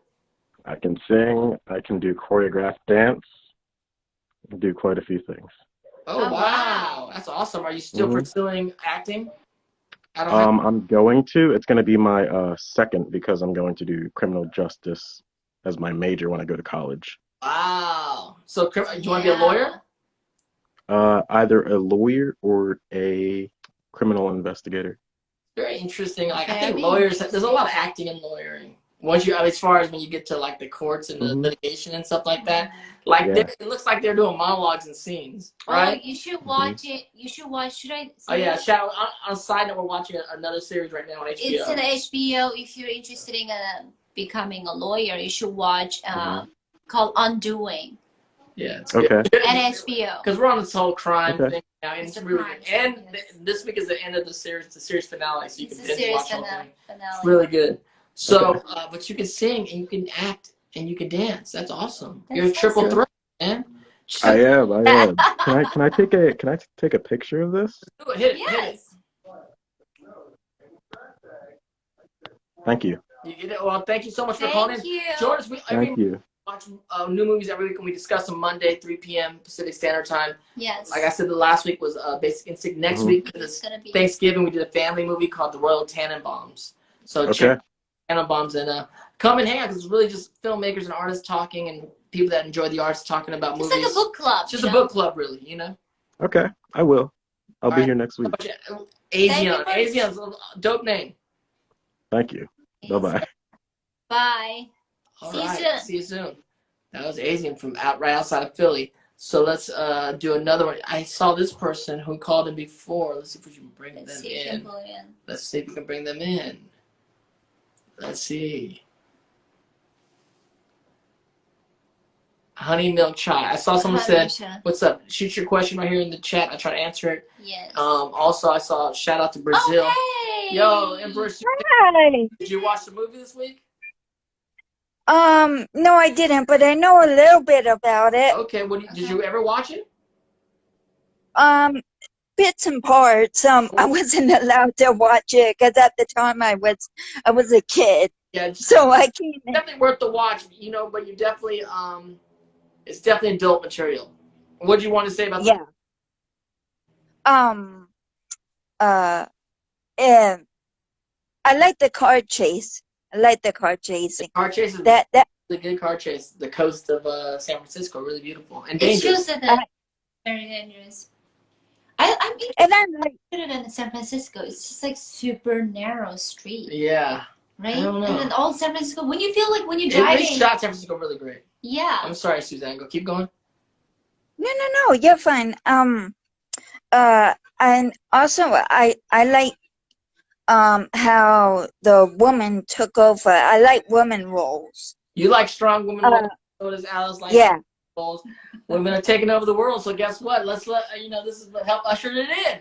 S6: I can sing. I can do choreographed dance. I can do quite a few things.
S2: Oh,
S1: Oh,
S2: wow.
S1: wow.
S2: That's awesome. Are you still
S6: Mhm.
S2: pursuing acting? I don't have.
S6: I'm going to. It's going to be my second because I'm going to do criminal justice as my major when I go to college.
S2: Wow. So do you want to be a lawyer?
S6: Either a lawyer or a criminal investigator.
S2: Very interesting. Like I think
S1: Very
S2: lawyers, there's a
S1: interesting.
S2: lot of acting in lawyering. Once you, as far as when you get to like the courts and the
S6: Mhm.
S2: litigation and stuff like that, like
S6: Yeah.
S2: it looks like they're doing monologues and scenes,
S1: Oh,
S2: right?
S1: you should watch it. You should watch. Should I?
S2: Oh yeah.
S1: say it?
S2: On a side note, we're watching another series right now on HBO.
S1: It's an HBO. If you're interested in becoming a lawyer, you should watch called Undoing
S2: Yeah, it's
S6: Okay.
S2: good.
S1: at HBO.
S2: Because we're on this whole crime
S6: Okay.
S2: thing now, and
S1: It's
S2: it's
S1: a
S2: really
S1: crime
S2: good. And
S1: thing, yes.
S2: this week is the end of the series finale, so you
S1: It's
S2: can
S1: a
S2: binge
S1: series
S2: watch the whole thing.
S1: finale.
S2: It's really good. So,
S6: Okay.
S2: but you can sing and you can act and you can dance. That's awesome.
S1: That's
S2: You're a triple
S1: awesome.
S2: threat, man.
S6: I am. Can I take a picture of this?
S2: Do it. Hit it.
S1: Yes.
S6: Thank you.
S2: You get it. Well, thank you so much for
S1: Thank
S2: calling in.
S1: you.
S2: Join us.
S6: Thank you.
S2: Watch new movies every week, and we discuss them Monday, 3 p.m. Pacific Standard Time.
S1: Yes.
S2: Like I said, the last week was Basic Instinct. Next
S6: Mhm.
S2: week
S1: It's
S2: is
S1: gonna be
S2: Thanksgiving. We did a family movie called The Royal Tannenbaums. So
S6: Okay.
S2: check Tannenbaums and come and hang out because it's really just filmmakers and artists talking and people that enjoy the arts talking about
S1: It's
S2: movies.
S1: like a book club.
S2: It's just
S1: you
S2: a
S1: know?
S2: book club, really. You know.
S6: Okay. I will. I'll
S2: All
S6: be
S2: right.
S6: here next week.
S2: Asian.
S1: Thank you
S2: Asian's a dope name.
S6: Thank you. Bye-bye.
S1: Bye.
S2: All
S1: See you
S2: right.
S1: soon.
S2: See you soon. That was Asian from right outside of Philly. So let's do another one. I saw this person who called in before. Let's see if we can bring
S1: Let's
S2: them
S1: see if you can
S2: in.
S1: pull it in.
S2: Let's see if we can bring them in. Let's see. Honey Milk Chai. I saw someone said, "What's up? Shoot your question right here in the chat. I try to answer it."
S1: Yes.
S2: Also, I saw shout out to Brazil.
S1: Okay.
S2: Yo, Empress,
S7: Hi.
S2: did you watch the movie this week?
S7: No, I didn't, but I know a little bit about it.
S2: Okay. Did you ever watch it?
S7: Bits and parts. I wasn't allowed to watch it because at the time I was a kid,
S2: Yeah. It's
S7: so I can't.
S2: definitely worth the watch. You know, but you definitely it's definitely adult material. What do you want to say about
S7: Yeah. And I like the car chase. I like the car chasing.
S2: the car chase? Is
S7: That
S2: the good car chase. The coast of San Francisco, really beautiful and
S1: It
S2: dangerous.
S1: shows that that's very dangerous. I'm
S7: and I like.
S1: interested in San Francisco. It's just like super narrow street,
S2: Yeah.
S1: right?
S2: I don't know.
S1: And then all San Francisco, when you feel like when you're
S2: They
S1: driving,
S2: shot San Francisco really great.
S1: yeah.
S2: I'm sorry, Suzanne. Go keep going.
S7: No, you're fine. And also I like how the woman took over. I like woman roles.
S2: You like strong women. So does Alice like
S7: Yeah.
S2: roles. Women are taking over the world. So guess what? Let's let this is what help usher it in.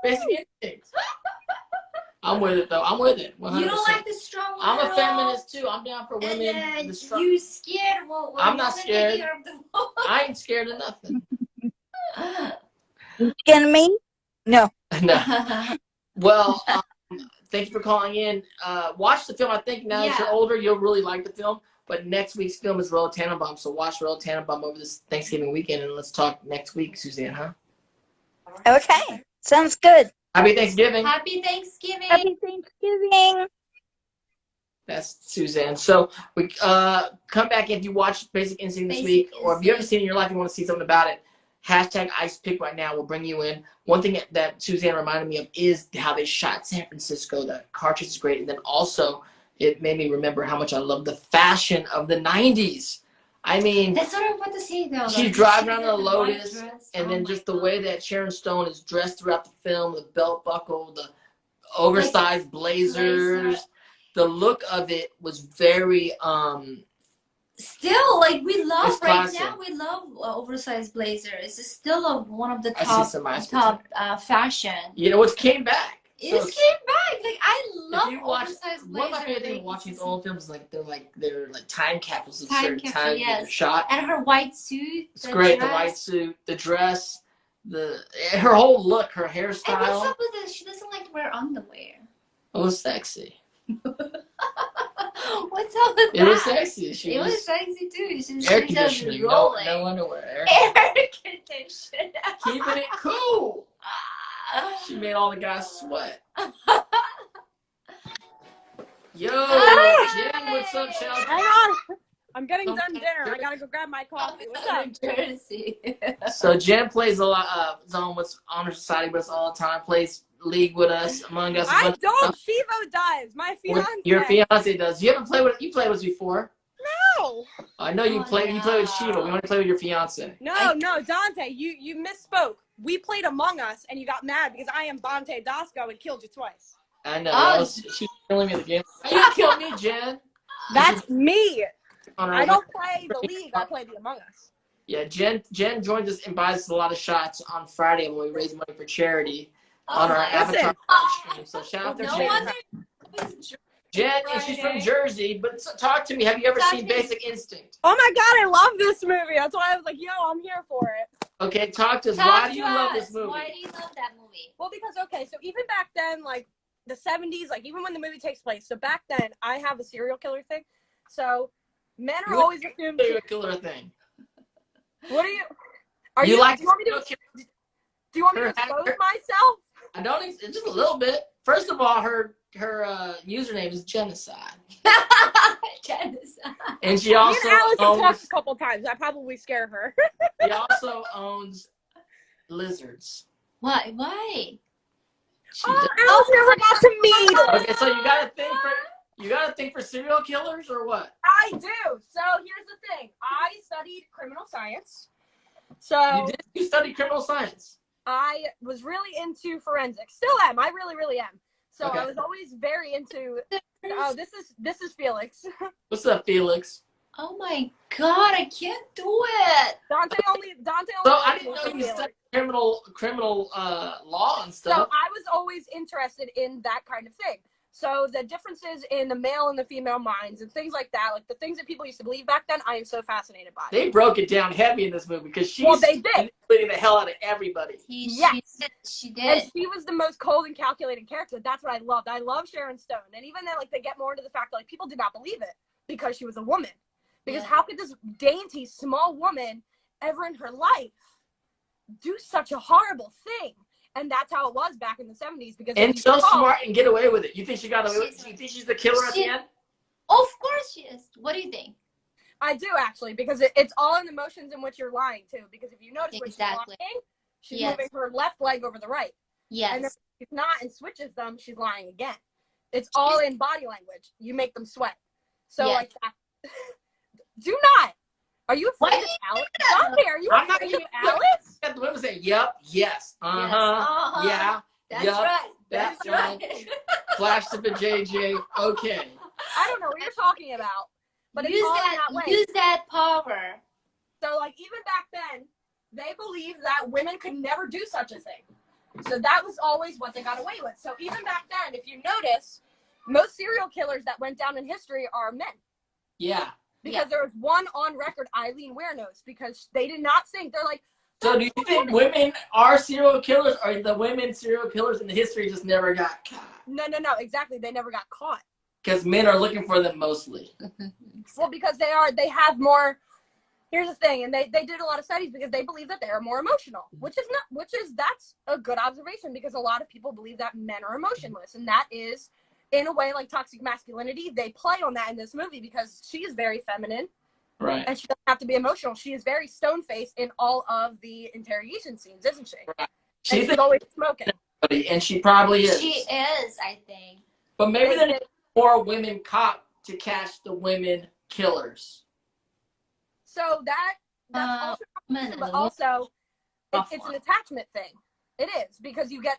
S2: Basic Instincts. I'm with it though. I'm with it. 100%.
S1: You don't like the strong woman
S2: I'm a
S1: role?
S2: feminist too. I'm down for
S1: And
S2: women.
S1: then
S2: The strong.
S1: you scared? Well,
S2: I'm not
S1: women
S2: scared.
S1: taking care of the world.
S2: I ain't scared of nothing.
S7: You kidding me? No.
S2: No. Well, thank you for calling in. Watch the film. I think now that you're older, you'll really like the film. But next week's film is Royal Tenenbaum, so watch Royal Tenenbaum over this Thanksgiving weekend, and let's talk next week, Suzanne, huh?
S7: Okay. Sounds good.
S2: Happy Thanksgiving.
S1: Happy Thanksgiving.
S7: Happy Thanksgiving.
S2: That's Suzanne. So we come back if you watch Basic Instinct this week, or if you haven't seen it in your life, you want to see something about it. Hashtag Ice Pick right now will bring you in. One thing that Suzanne reminded me of is how they shot San Francisco. The car chase is great, and then also it made me remember how much I love the fashion of the '90s. I mean,
S1: that's what I'm about to say though.
S2: She's driving around in a Lotus, and then just the way that Sharon Stone is dressed throughout the film, the belt buckle, the oversized blazers. The look of it was very
S1: still, like, we love right
S2: classic.
S1: now. We love oversized blazer. It's still one of the
S2: I see some
S1: top fashion.
S2: You know, it came back.
S1: It came back. Like, I love oversized blazer.
S2: One of my favorite things watching these old films is they're like time capsules of certain times that are shot.
S1: And her white suit.
S2: It's great. Dress. The white suit, the dress, her whole look, her hairstyle.
S1: And what's up with this? She doesn't like to wear underwear.
S2: It was sexy.
S1: What's up with that?
S2: It was sexy.
S1: It was sexy too.
S2: Air conditioning. No underwear. Air
S1: conditioning.
S2: Keeping it cool. She made all the guys sweat. Yo, Jen, what's up, Shelby?
S8: Hang on. I'm getting done dinner. I gotta go grab my coffee. What's up?
S1: Jersey.
S2: So Jen plays a lot on what's Honor Society with us all the time. Plays League with us, Among Us.
S8: I don't. Shivo does. My fiance.
S2: Your fiance does. You haven't played with. You played with us before.
S8: No.
S2: I know you play. You play with Shiva. We want to play with your fiance.
S8: No, Dante. You misspoke. We played Among Us, and you got mad because I am Dante Dasco and killed you twice.
S2: I know. She's killing me at the game. You killed me, Jen.
S8: That's me. I don't play the League. I play the Among Us.
S2: Yeah, Jen joins us and buys us a lot of shots on Friday when we raise money for charity on our Avatar stream. So shout out to Jen. Jen, and she's from Jersey, but talk to me. Have you ever seen Basic Instinct?
S8: Oh my God, I love this movie. That's why I was like, yo, I'm here for it.
S2: Okay, talk to us. Why do you love this movie?
S1: Why do you love that movie?
S8: Well, because, okay, so even back then, like, the 70s, like, even when the movie takes place, so back then, I have a serial killer thing. So, men are always assumed
S2: serial killer thing.
S8: What are you...
S2: Do you want me
S8: to expose myself?
S2: I don't, just a little bit. First of all, her username is Genocide.
S1: Genocide.
S2: And she also
S8: Me and Alice have talked a couple times. I probably scare her.
S2: She also owns lizards.
S1: Why?
S8: Alice never got to meet.
S2: Okay, so you got a thing for serial killers or what?
S8: I do. So here's the thing. I studied criminal science. So
S2: you studied criminal science?
S8: I was really into forensics. Still am. I really, really am. So I was always very into. Oh, this is Felix.
S2: What's up, Felix?
S1: Oh my God, I can't do it.
S8: Dante only.
S2: So I didn't know you studied criminal law and stuff.
S8: So I was always interested in that kind of thing. So the differences in the male and the female minds and things like that, like the things that people used to believe back then, I am so fascinated by.
S2: They broke it down heavy in this movie because she's
S8: they did.
S2: beating the hell out of everybody.
S1: She did.
S8: And she was the most cold and calculated character. That's what I loved. I love Sharon Stone. And even then, like, they get more into the fact that, like, people did not believe it because she was a woman. Because how could this dainty, small woman ever in her life do such a horrible thing? And that's how it was back in the 70s. Because
S2: so smart and get away with it. You think she got away with it? You think she's the killer at the end?
S1: Of course she is. What do you think?
S8: I do, actually, because it's all in the motions in which you're lying, too. Because if you notice when she's lying, she's moving her left leg over the right.
S1: Yes.
S8: And if she's not and switches them, she's lying again. It's all in body language. You make them sweat. So, like that. Do not. Are you afraid of Alice? Dante, are you afraid of Alice?
S2: The women say, yep, yes, yeah,
S1: that's right.
S2: That's right. Flash to the JJ. Okay.
S8: I don't know what you're talking about, but
S1: use that power.
S8: So, like, even back then, they believed that women could never do such a thing. So that was always what they got away with. So even back then, if you notice, most serial killers that went down in history are men.
S2: Yeah.
S8: Because there was one on record, Eileen Wernos, because they did not think, they're like,
S2: So do you think women are serial killers, or the women serial killers in the history just never got caught?
S8: No, exactly. They never got caught.
S2: Because men are looking for them mostly.
S8: Well, because they have more. Here's the thing, and they did a lot of studies because they believe that they are more emotional, that's a good observation, because a lot of people believe that men are emotionless, and that is, in a way, like toxic masculinity. They play on that in this movie because she is very feminine.
S2: Right.
S8: And she doesn't have to be emotional. She is very stone-faced in all of the interrogation scenes, isn't she?
S2: Right.
S8: She's always smoking.
S2: And she probably is.
S1: She is, I think.
S2: But maybe there need more women caught to catch the women killers.
S8: So that's also, but also it's an attachment thing. It is, because you get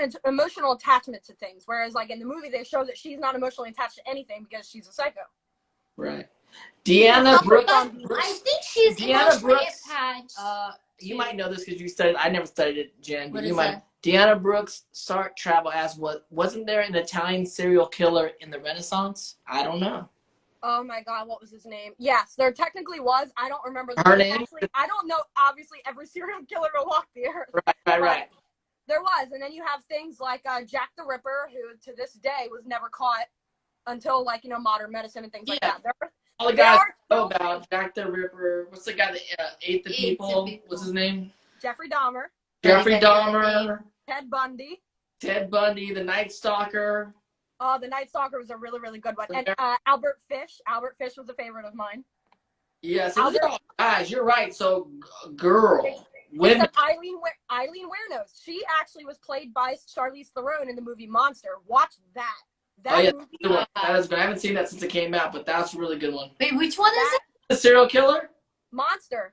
S8: an emotional attachment to things, whereas like in the movie they show that she's not emotionally attached to anything because she's a psycho.
S2: Right. Deanna Brooks.
S1: I think she's emotionally attached.
S2: You might know this because you studied. I never studied it, Jen. But
S1: What
S2: you
S1: is
S2: might.
S1: that?
S2: Deanna Brooks start travel as what? Wasn't there an Italian serial killer in the Renaissance? I don't know.
S8: Oh my God, what was his name? Yes, there technically was. I don't remember
S2: Her name.
S8: Actually, I don't know. Obviously, every serial killer will walk the earth.
S2: Right.
S8: There was, and then you have things like Jack the Ripper, who to this day was never caught until modern medicine and things like that.
S2: All the guys know about Jack the Ripper. What's the guy that ate the people? What's his name?
S8: Jeffrey Dahmer.
S2: Jeffrey Dahmer.
S8: Ted Bundy.
S2: The Night Stalker.
S8: Oh, the Night Stalker was a really, really good one. And Albert Fish. Albert Fish was a favorite of mine.
S2: Yes, guys, you're right. So, women.
S8: Eileen Wuornos. She actually was played by Charlize Theron in the movie Monster. Watch that. Movie.
S2: That is good. I haven't seen that since it came out, but that's a really good one.
S1: Wait, which one is it?
S2: The serial killer?
S8: Monster.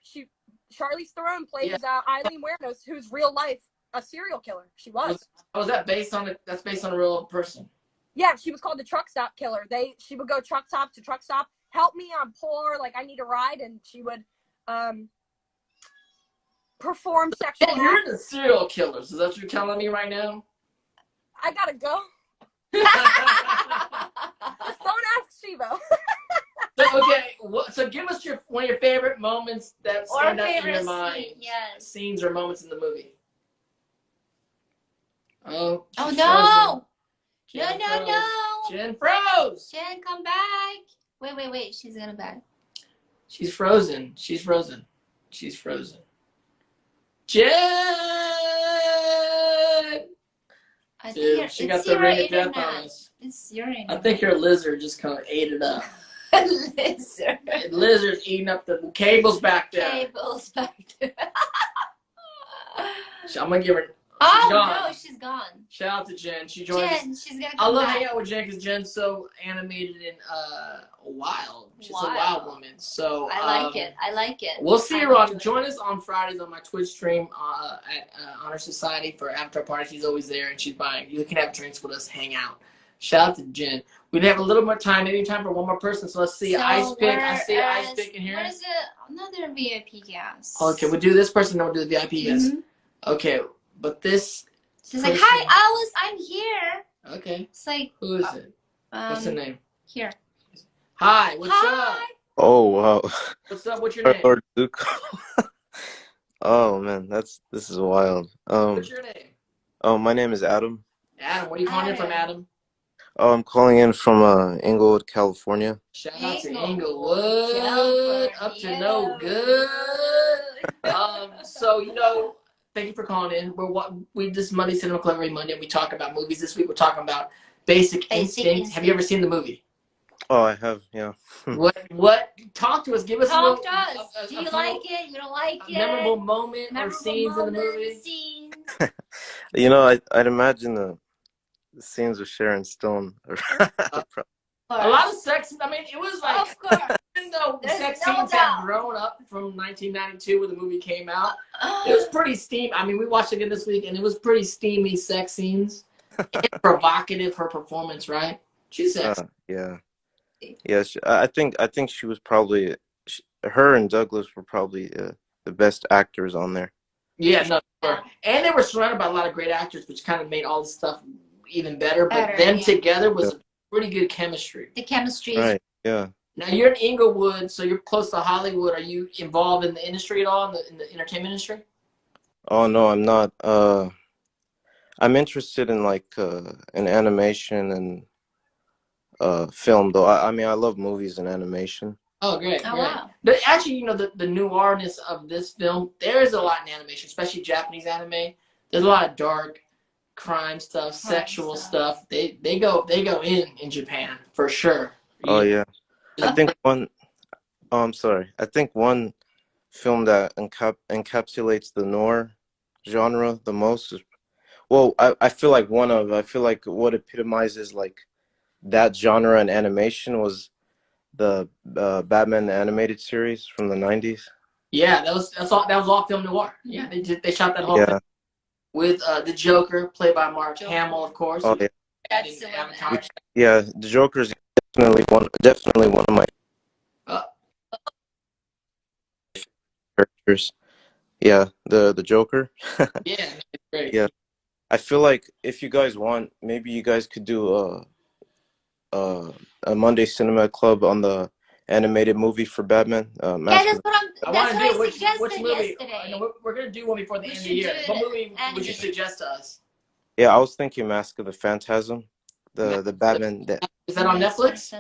S8: Charlize Theron plays Eileen Wuornos, who's real life a serial killer. She was.
S2: Was that based on that's based on a real person?
S8: Yeah, she was called the truck stop killer. She would go truck stop to truck stop. Help me, I'm poor. Like I need a ride, and she would perform sexual.
S2: Hey, you're the serial killers. Is that what you're telling me right now?
S8: I gotta go. Don't ask Shivo.
S2: So give us one of your favorite moments that stand out in your mind.
S1: Yes.
S2: Scenes or moments in the movie. Oh.
S1: No.
S2: Jen
S1: No.
S2: Jen froze.
S1: Jen, come back. Wait. She's gonna back.
S2: She's frozen. Jen.
S1: I think
S2: she got the ring of death on us.
S1: It's your internet.
S2: I think your lizard just kind of ate it up.
S1: Lizard.
S2: Lizard's eating up the cables back there. I'm gonna give her.
S1: She's gone.
S2: Shout out to Jen. She joined us.
S1: Jen, she's gonna come
S2: I love
S1: back.
S2: hanging out with Jen because Jen's so animated and wild. She's a wild woman. So
S1: I like it.
S2: We'll see her on. Join us on Fridays on my Twitch stream at Honor Society for after party. She's always there and she's buying. You can have drinks with us, hang out. Shout out to Jen. We'd have a little more time, maybe time for one more person. So let's see. Ice Pick. I see Ice Pick in here.
S1: What is it? Another VIP guest.
S2: Okay, we'll do this person, then we'll do the VIP guest. Okay, but this.
S1: She's like, hi, Alice, I'm here.
S2: Okay.
S1: It's like.
S2: Who is it? What's the name?
S1: Here.
S2: Hi, what's up?
S9: Oh, wow.
S2: What's up? What's your name?
S9: Lord Duke. Oh, man, this is wild.
S2: What's your name?
S9: Oh, my name is Adam.
S2: Adam, where are you calling in from, Adam?
S9: Oh, I'm calling in from Inglewood, California.
S2: Shout out to Inglewood. Up to no good. So, thank you for calling in. We this Monday Cinema Club every Monday. We talk about movies. This week we're talking about Basic Instinct. Have you ever seen the movie?
S9: Oh, I have, yeah.
S2: What? Talk to us. Give us
S1: Talk to us. Do you like it? You don't like it?
S2: Memorable moment or scenes in the movie?
S1: Scenes.
S9: I'd imagine the scenes with Sharon Stone.
S2: A lot of sex. I mean, it was like,
S1: of course.
S2: Even though sex scenes have grown up from 1992 when the movie came out, it was pretty steamy. I mean, we watched it again this week, and it was pretty steamy sex scenes. And provocative, her performance, right? She's sexy.
S9: Yeah. Yes, I think she was probably, her and Douglas were probably the best actors on there.
S2: Yeah, no, sure. And they were surrounded by a lot of great actors, which kind of made all this stuff even better. But them together was pretty good chemistry.
S1: The chemistry.
S9: Right. Yeah.
S2: Now you're in Inglewood, so you're close to Hollywood. Are you involved in the industry at all, in the entertainment industry?
S9: Oh no, I'm not. I'm interested in like in animation and film though. I mean I love movies and animation.
S2: Oh, great,
S1: Oh,
S2: great.
S1: wow.
S2: But actually, you know, the noirness of this film, there is a lot in animation, especially Japanese anime. There's a lot of dark crime stuff, sexual stuff. They go in Japan for sure.
S9: Oh yeah. I think one oh I'm sorry. I think one film that encapsulates the noir genre the most is well, I feel like I feel like what epitomizes like that genre in animation was the Batman the animated series from the 90s.
S2: Yeah, that was all film noir. Yeah, they shot that whole thing
S9: Yeah.
S2: with the Joker, played by Mark Hamill, of course.
S9: Oh yeah.
S1: That's
S2: Avatar.
S9: Yeah, the Joker's definitely one of my characters. Yeah, the Joker.
S2: Yeah, it's great.
S9: Yeah. I feel like if you guys want, maybe you guys could do a Monday Cinema Club on the animated movie for Batman.
S1: Yeah, that's what I
S2: which
S1: suggested
S2: movie?
S1: yesterday.
S2: No, we're gonna do one before the end of the year. What movie would you suggest to us?
S9: Yeah, I was thinking Mask of the Phantasm, the Batman.
S2: Is that on Netflix?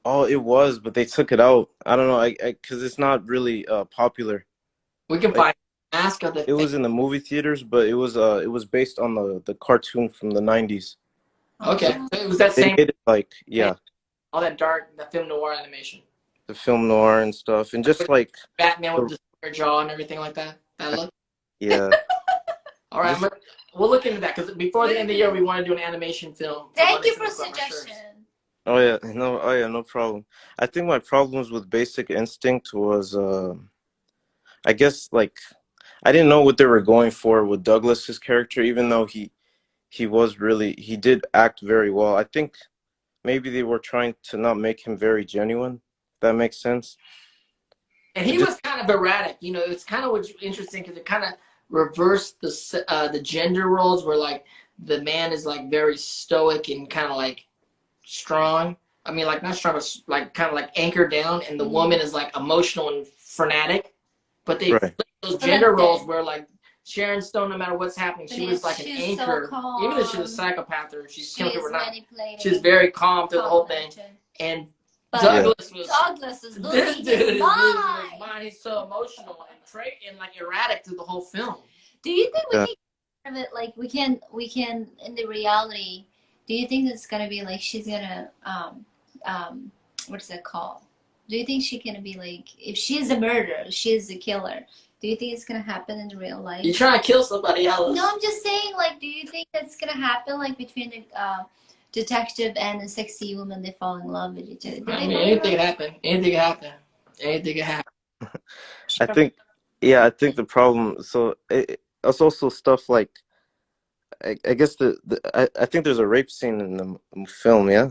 S9: Oh, it was, but they took it out. I don't know, because it's not really popular.
S2: We can find Mask of the.
S9: It was in the movie theaters, but it was based on the cartoon from the 90s.
S2: Okay, so it was that
S9: They
S2: same.
S9: made it like
S2: All that dark, the film noir animation.
S9: the film noir and stuff, and just like
S2: Batman with the square jaw and everything like that. That look.
S9: Yeah.
S2: All right, we'll look into that because before the end of the year, we want to do an animation film.
S1: Thank you for suggestion.
S9: Oh yeah, no problem. I think my problems with Basic Instinct was, I guess like I didn't know what they were going for with Douglas's character, even though he did act very well. I think maybe they were trying to not make him very genuine. If that makes sense.
S2: And he was kind of erratic. You know, it's kind of what's interesting because it kind of reversed the gender roles where like the man is like very stoic and kind of like strong. I mean, like not strong, but like kind of like anchored down, and the woman is like emotional and frenetic. But they flipped those gender roles where like Sharon Stone, no matter what's happening, she was like an anchor. So even though she was a psychopath or she's very calm through the whole thing. And Douglas is losing his mind. He's so emotional and like erratic through the whole film.
S1: Do you think we can kind of it like we can in the reality? Do you think it's gonna be like she's gonna what's that called? Do you think she's gonna be like if she's a murderer, she's a killer? Do you think it's gonna happen in real life?
S2: You trying to kill somebody else?
S1: No, I'm just saying. Like, do you think that's gonna happen? Like between the detective and the sexy woman, they fall in love with each other.
S2: I mean, anything can happen. Anything can happen. Anything can happen.
S9: I think the problem. So it's also stuff like, I guess I think there's a rape scene in the film. Yeah.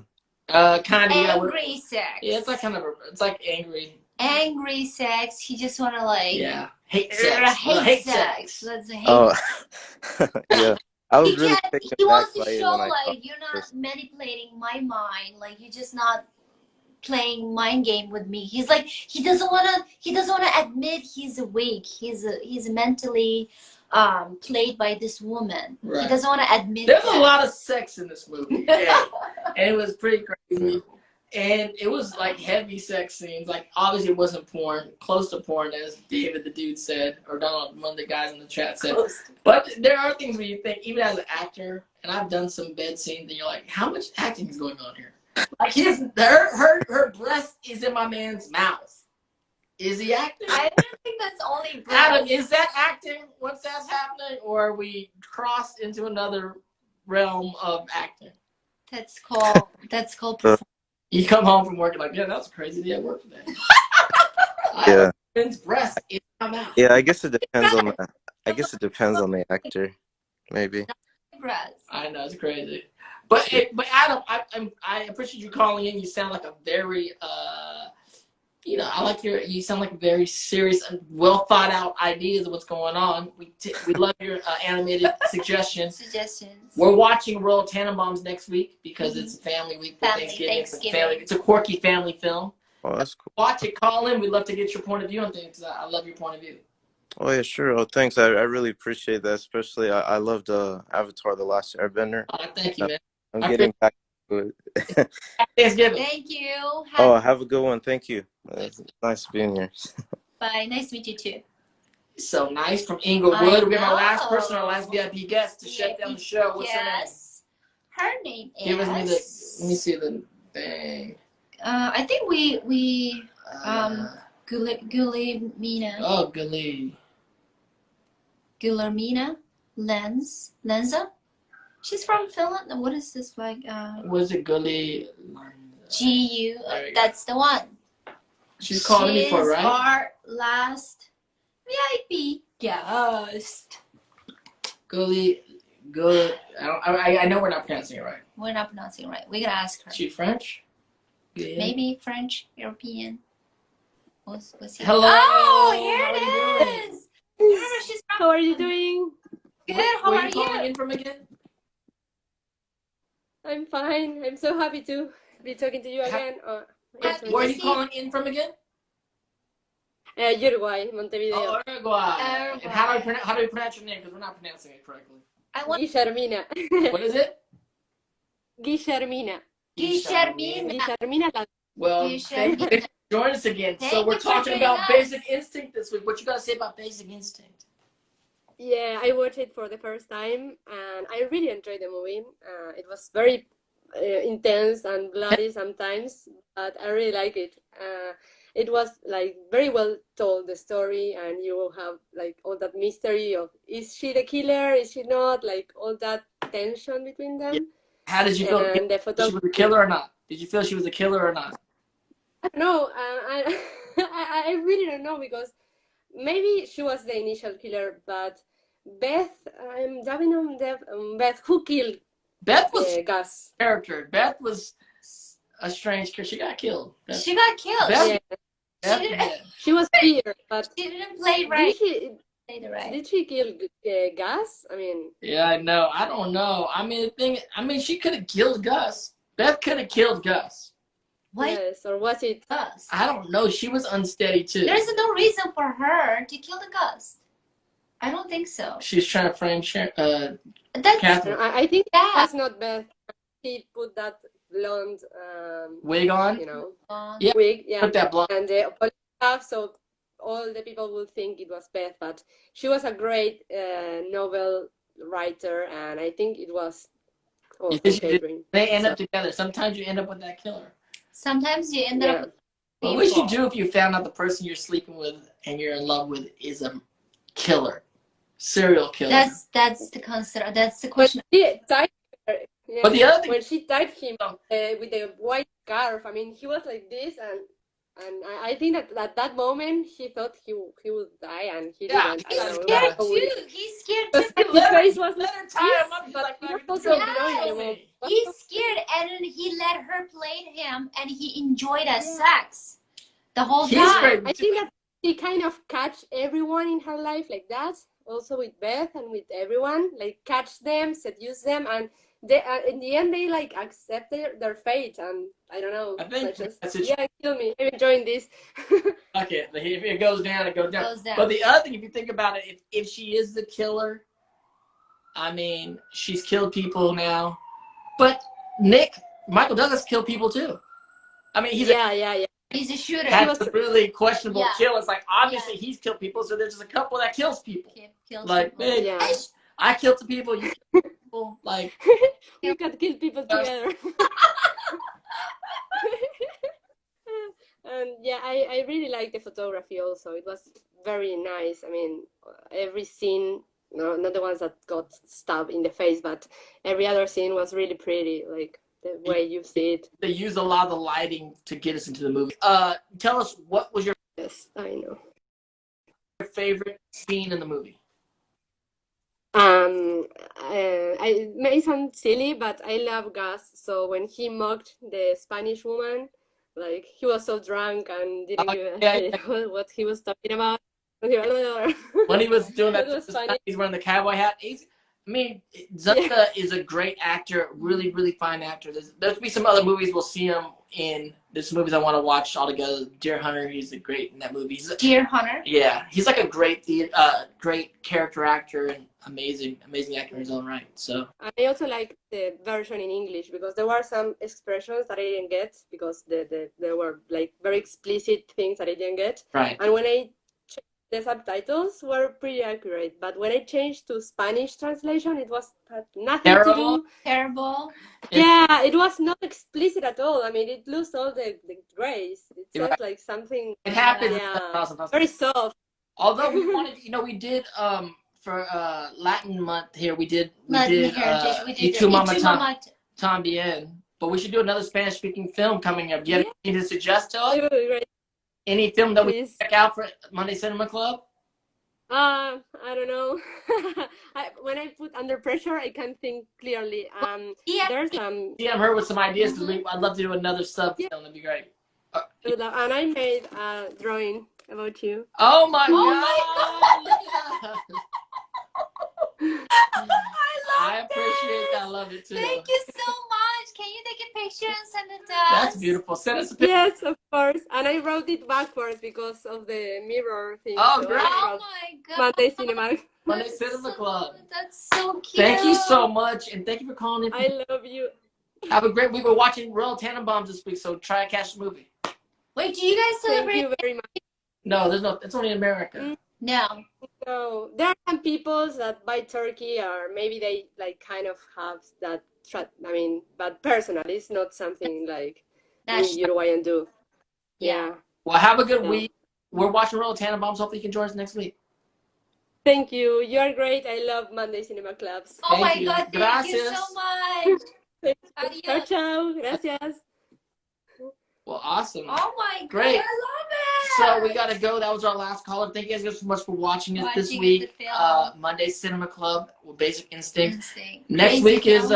S2: Kind of.
S1: Angry sex.
S2: Yeah, it's like it's like angry.
S1: Angry sex. He just wanna like.
S2: Yeah. Hate sex.
S1: Hate sex. That's a hate.
S9: Oh. Yeah. I was really taken
S1: he wants
S9: back
S1: to
S9: by
S1: show
S9: when
S1: like you're not manipulating my mind, like you're just not playing mind game with me. He's like he doesn't wanna admit he's awake. He's mentally played by this woman. Right. He doesn't want to admit
S2: there's a lot of sex in this movie. Yeah. And it was pretty crazy. And it was like heavy sex scenes. Like obviously it wasn't porn, close to porn, as David the dude said, or Donald, one of the guys in the chat said. But there are things where you think, even as an actor, and I've done some bed scenes, and you're like, how much acting is going on here? Like her breast is in my man's mouth. Is he acting?
S1: I don't think that's only breast.
S2: Adam, is that acting once that's happening, or are we crossed into another realm of acting?
S1: That's called performance.
S2: You come home from work, you're like, yeah, that was a crazy day at work today.
S9: Yeah.
S2: Men's breast in my mouth.
S9: Yeah, I guess it depends on the actor, maybe.
S2: I know, it's crazy. But Adam, I appreciate you calling in. You sound like a very I like you sound like very serious and well thought out ideas of what's going on. We love your animated suggestions. We're watching Royal Tannenbaums next week because it's a family week for Thanksgiving. It's a quirky family film.
S9: Oh, that's cool.
S2: Watch it, call in. We'd love to get your point of view on things. I love your point of view.
S9: Oh yeah, sure. Oh, thanks. I really appreciate that. Especially, I loved Avatar: The Last Airbender.
S2: Thank you, man.
S9: I'm getting back to it.
S2: Thanksgiving.
S1: Thank you.
S9: Oh, have a good one. Thank you. It's nice being here.
S1: Bye. Nice to meet you too.
S2: So nice from Inglewood. We're our last person, our last VIP guest to shut down the show. What's her name?
S1: Her name is.
S2: Give me let me see the thing.
S1: I think we Guillermina.
S2: Oh,
S1: Guillermina Lenza. She's from Finland. What is this like?
S2: Was it Gully?
S1: GU. That's the one.
S2: She's calling me for, right?
S1: She's our last VIP guest.
S2: Gully. I know we're not pronouncing it right.
S1: We're not pronouncing it right. We're gonna ask her.
S2: She French? Yeah.
S1: Maybe French, European. What's
S2: Hello.
S1: Oh, here it is. She's from.
S10: How are you doing?
S1: Good. How
S2: Where
S1: are
S2: you calling
S1: you?
S2: in from again?
S10: I'm fine. I'm so happy to be talking to you again.
S2: Where are you calling in from again?
S10: Uruguay, Montevideo.
S2: Oh, Uruguay. And how do we pronounce your name? Because we're not pronouncing it correctly.
S10: Guillermina.
S2: What is it?
S10: Guillermina.
S1: Guillermina.
S2: Well, thank you for joining us again. So we're talking about Basic Instinct this week. What you got to say about Basic Instinct?
S10: Yeah, I watched it for the first time, and I really enjoyed the movie. It was very intense and bloody sometimes, but I really like it. It was like very well told, the story, and you will have like all that mystery of, is she the killer, is she not, like all that tension between them.
S2: Yeah. How did you feel?
S10: And the
S2: she was a killer or not? Did you feel she was a killer or not?
S10: No, I really don't know, because maybe she was the initial killer, but Beth, I'm dubbing on Beth, who killed
S2: Beth was
S10: Gus.
S2: Character. Beth was a strange character. She got killed.
S1: She got killed.
S2: Beth,
S10: she was here, but
S1: she didn't play right.
S10: Did she kill Gus? I mean,
S2: yeah, I know. I don't know. I mean, she could have killed Gus. Beth could have killed Gus.
S1: What?
S10: Yes, or was it
S1: Gus?
S2: I don't know. She was unsteady too.
S1: There's no reason for her to kill the Gus. I don't think so.
S2: She's trying to frame
S1: That's
S2: Catherine.
S10: I think that's not Beth. He put that blonde
S2: wig on.
S10: You know,
S2: yeah,
S10: wig. Yeah,
S2: put that blonde.
S10: And the stuff, so all the people would think it was Beth, but she was a great novel writer, and I think it was also Catherine.
S2: They end up together. Sometimes you end up with that killer.
S1: Sometimes you end up with
S2: What would you do if you found out the person you're sleeping with and you're in love with is a killer, serial killer?
S1: That's the concept. That's the question.
S2: But the other thing,
S10: when she tied him with the white scarf, I mean, he was like this, and I think that at that moment he thought he would die, and he didn't.
S1: He's scared too. He's scared too.
S10: His face was
S2: let her tie him up,
S10: but
S2: like
S10: also
S1: he's scared, and then he let her play him, and he enjoyed sex the whole time.
S10: I think that she kind of catch everyone in her life like that. Also with Beth and with everyone, like catch them, seduce them, and they in the end they like accept their fate. And I don't know.
S2: I think
S10: kill me. I'm enjoying this.
S2: Okay, if it goes down, it goes down. But the other thing, if you think about it, if she is the killer, I mean, she's killed people now. But Michael Douglas killed people too. I mean, he's
S1: He's a shooter.
S2: That's a really questionable kill. It's like, obviously he's killed people, so there's just a couple that kills people. Like, man, I killed some people, you killed people. Like,
S10: you can kill people together. And yeah, I really like the photography also. It was very nice. I mean, every scene, not the ones that got stabbed in the face, but every other scene was really pretty. Like, the way you see it.
S2: They use a lot of the lighting to get us into the movie. Tell us, what was your favorite scene in the movie?
S10: It may sound silly, but I love Gus. So when he mocked the Spanish woman, like he was so drunk and didn't even know what he was talking about.
S2: When he was doing that, he's wearing the cowboy hat. Zutka is a great actor, really, really fine actor. There'll be some other movies we'll see him in. There's movies I want to watch all together. Deer Hunter, he's great in that movie.
S1: Deer Hunter.
S2: Yeah, he's like a great character actor and amazing actor in his own right. So
S10: I also like the version in English because there were some expressions that I didn't get because there were like very explicit things that I didn't get.
S2: Right.
S10: And when I the subtitles were pretty accurate, but when I changed to Spanish translation, it had nothing to do.
S1: Terrible.
S10: Yeah, it was not explicit at all. I mean, it lost all the grace. It says like something.
S2: It happens.
S10: Yeah, very soft.
S2: Although we wanted, we did for Latin month here, we did Y Tu Mama Tambien, but we should do another Spanish speaking film coming up. Do you have anything to suggest to us? Any film that we can check out for Monday Cinema Club?
S10: I don't know. When I put under pressure, I can't think clearly. There's some.
S2: I'm her with some ideas because I'd love to do another sub film. That'd be great.
S10: And I made a drawing about you.
S2: Oh my God! Look at that. I appreciate that. I love it too.
S1: Thank you so much. Can you take a picture and send it to us?
S2: That's beautiful. Send us a picture.
S10: Yes, of course. And I wrote it backwards because of the mirror thing.
S2: Oh,
S10: so
S2: great.
S1: Oh my God.
S10: Monday
S2: Cinema Club.
S1: That's so cute.
S2: Thank you so much, and thank you for calling in.
S10: I love you.
S2: Have a great week. We're watching Royal Tenenbaums this week, so try to catch the movie.
S1: Wait, do you guys celebrate?
S10: Thank you very much.
S2: No, there's no. It's only in America.
S1: No.
S10: So there are some people that buy turkey, or maybe they like kind of have that. I mean, but personally, it's not something like Uruguayan do. Yeah.
S2: Well, have a good week. We're watching Royal Tenenbaums. Hopefully, you can join us next week.
S10: Thank you. You are great. I love Monday Cinema Clubs.
S1: Oh my God! Thank you so much.
S10: Ciao, ciao. Gracias.
S2: Well, awesome.
S1: Oh my
S2: Great.
S1: God, I love it.
S2: So we gotta go. That was our last caller. Thank you guys so much for watching us this week. Monday Cinema Club with Basic Instinct. Next week is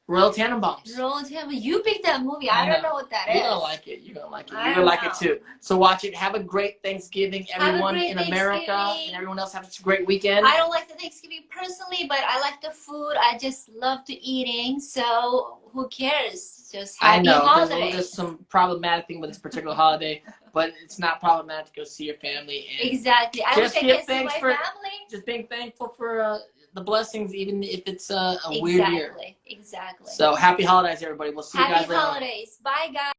S2: Royal Tenenbaums.
S1: Royal Tenenbaums. You picked that movie. I don't know what that is.
S2: You're gonna like it. You're gonna like it. You're gonna like it too. So watch it. Have a great Thanksgiving, everyone in America, and everyone else have a great weekend.
S1: I don't like the Thanksgiving personally, but I like the food. I just love to eating. So who cares? Just happy holidays.
S2: There's some problematic thing with this particular holiday, but it's not problematic to go see your family. And
S1: exactly. I wish I could see my family.
S2: Just being thankful for the blessings, even if it's a weird year.
S1: Exactly.
S2: So happy holidays, everybody. We'll see you guys later.
S1: Happy holidays. Bye, guys.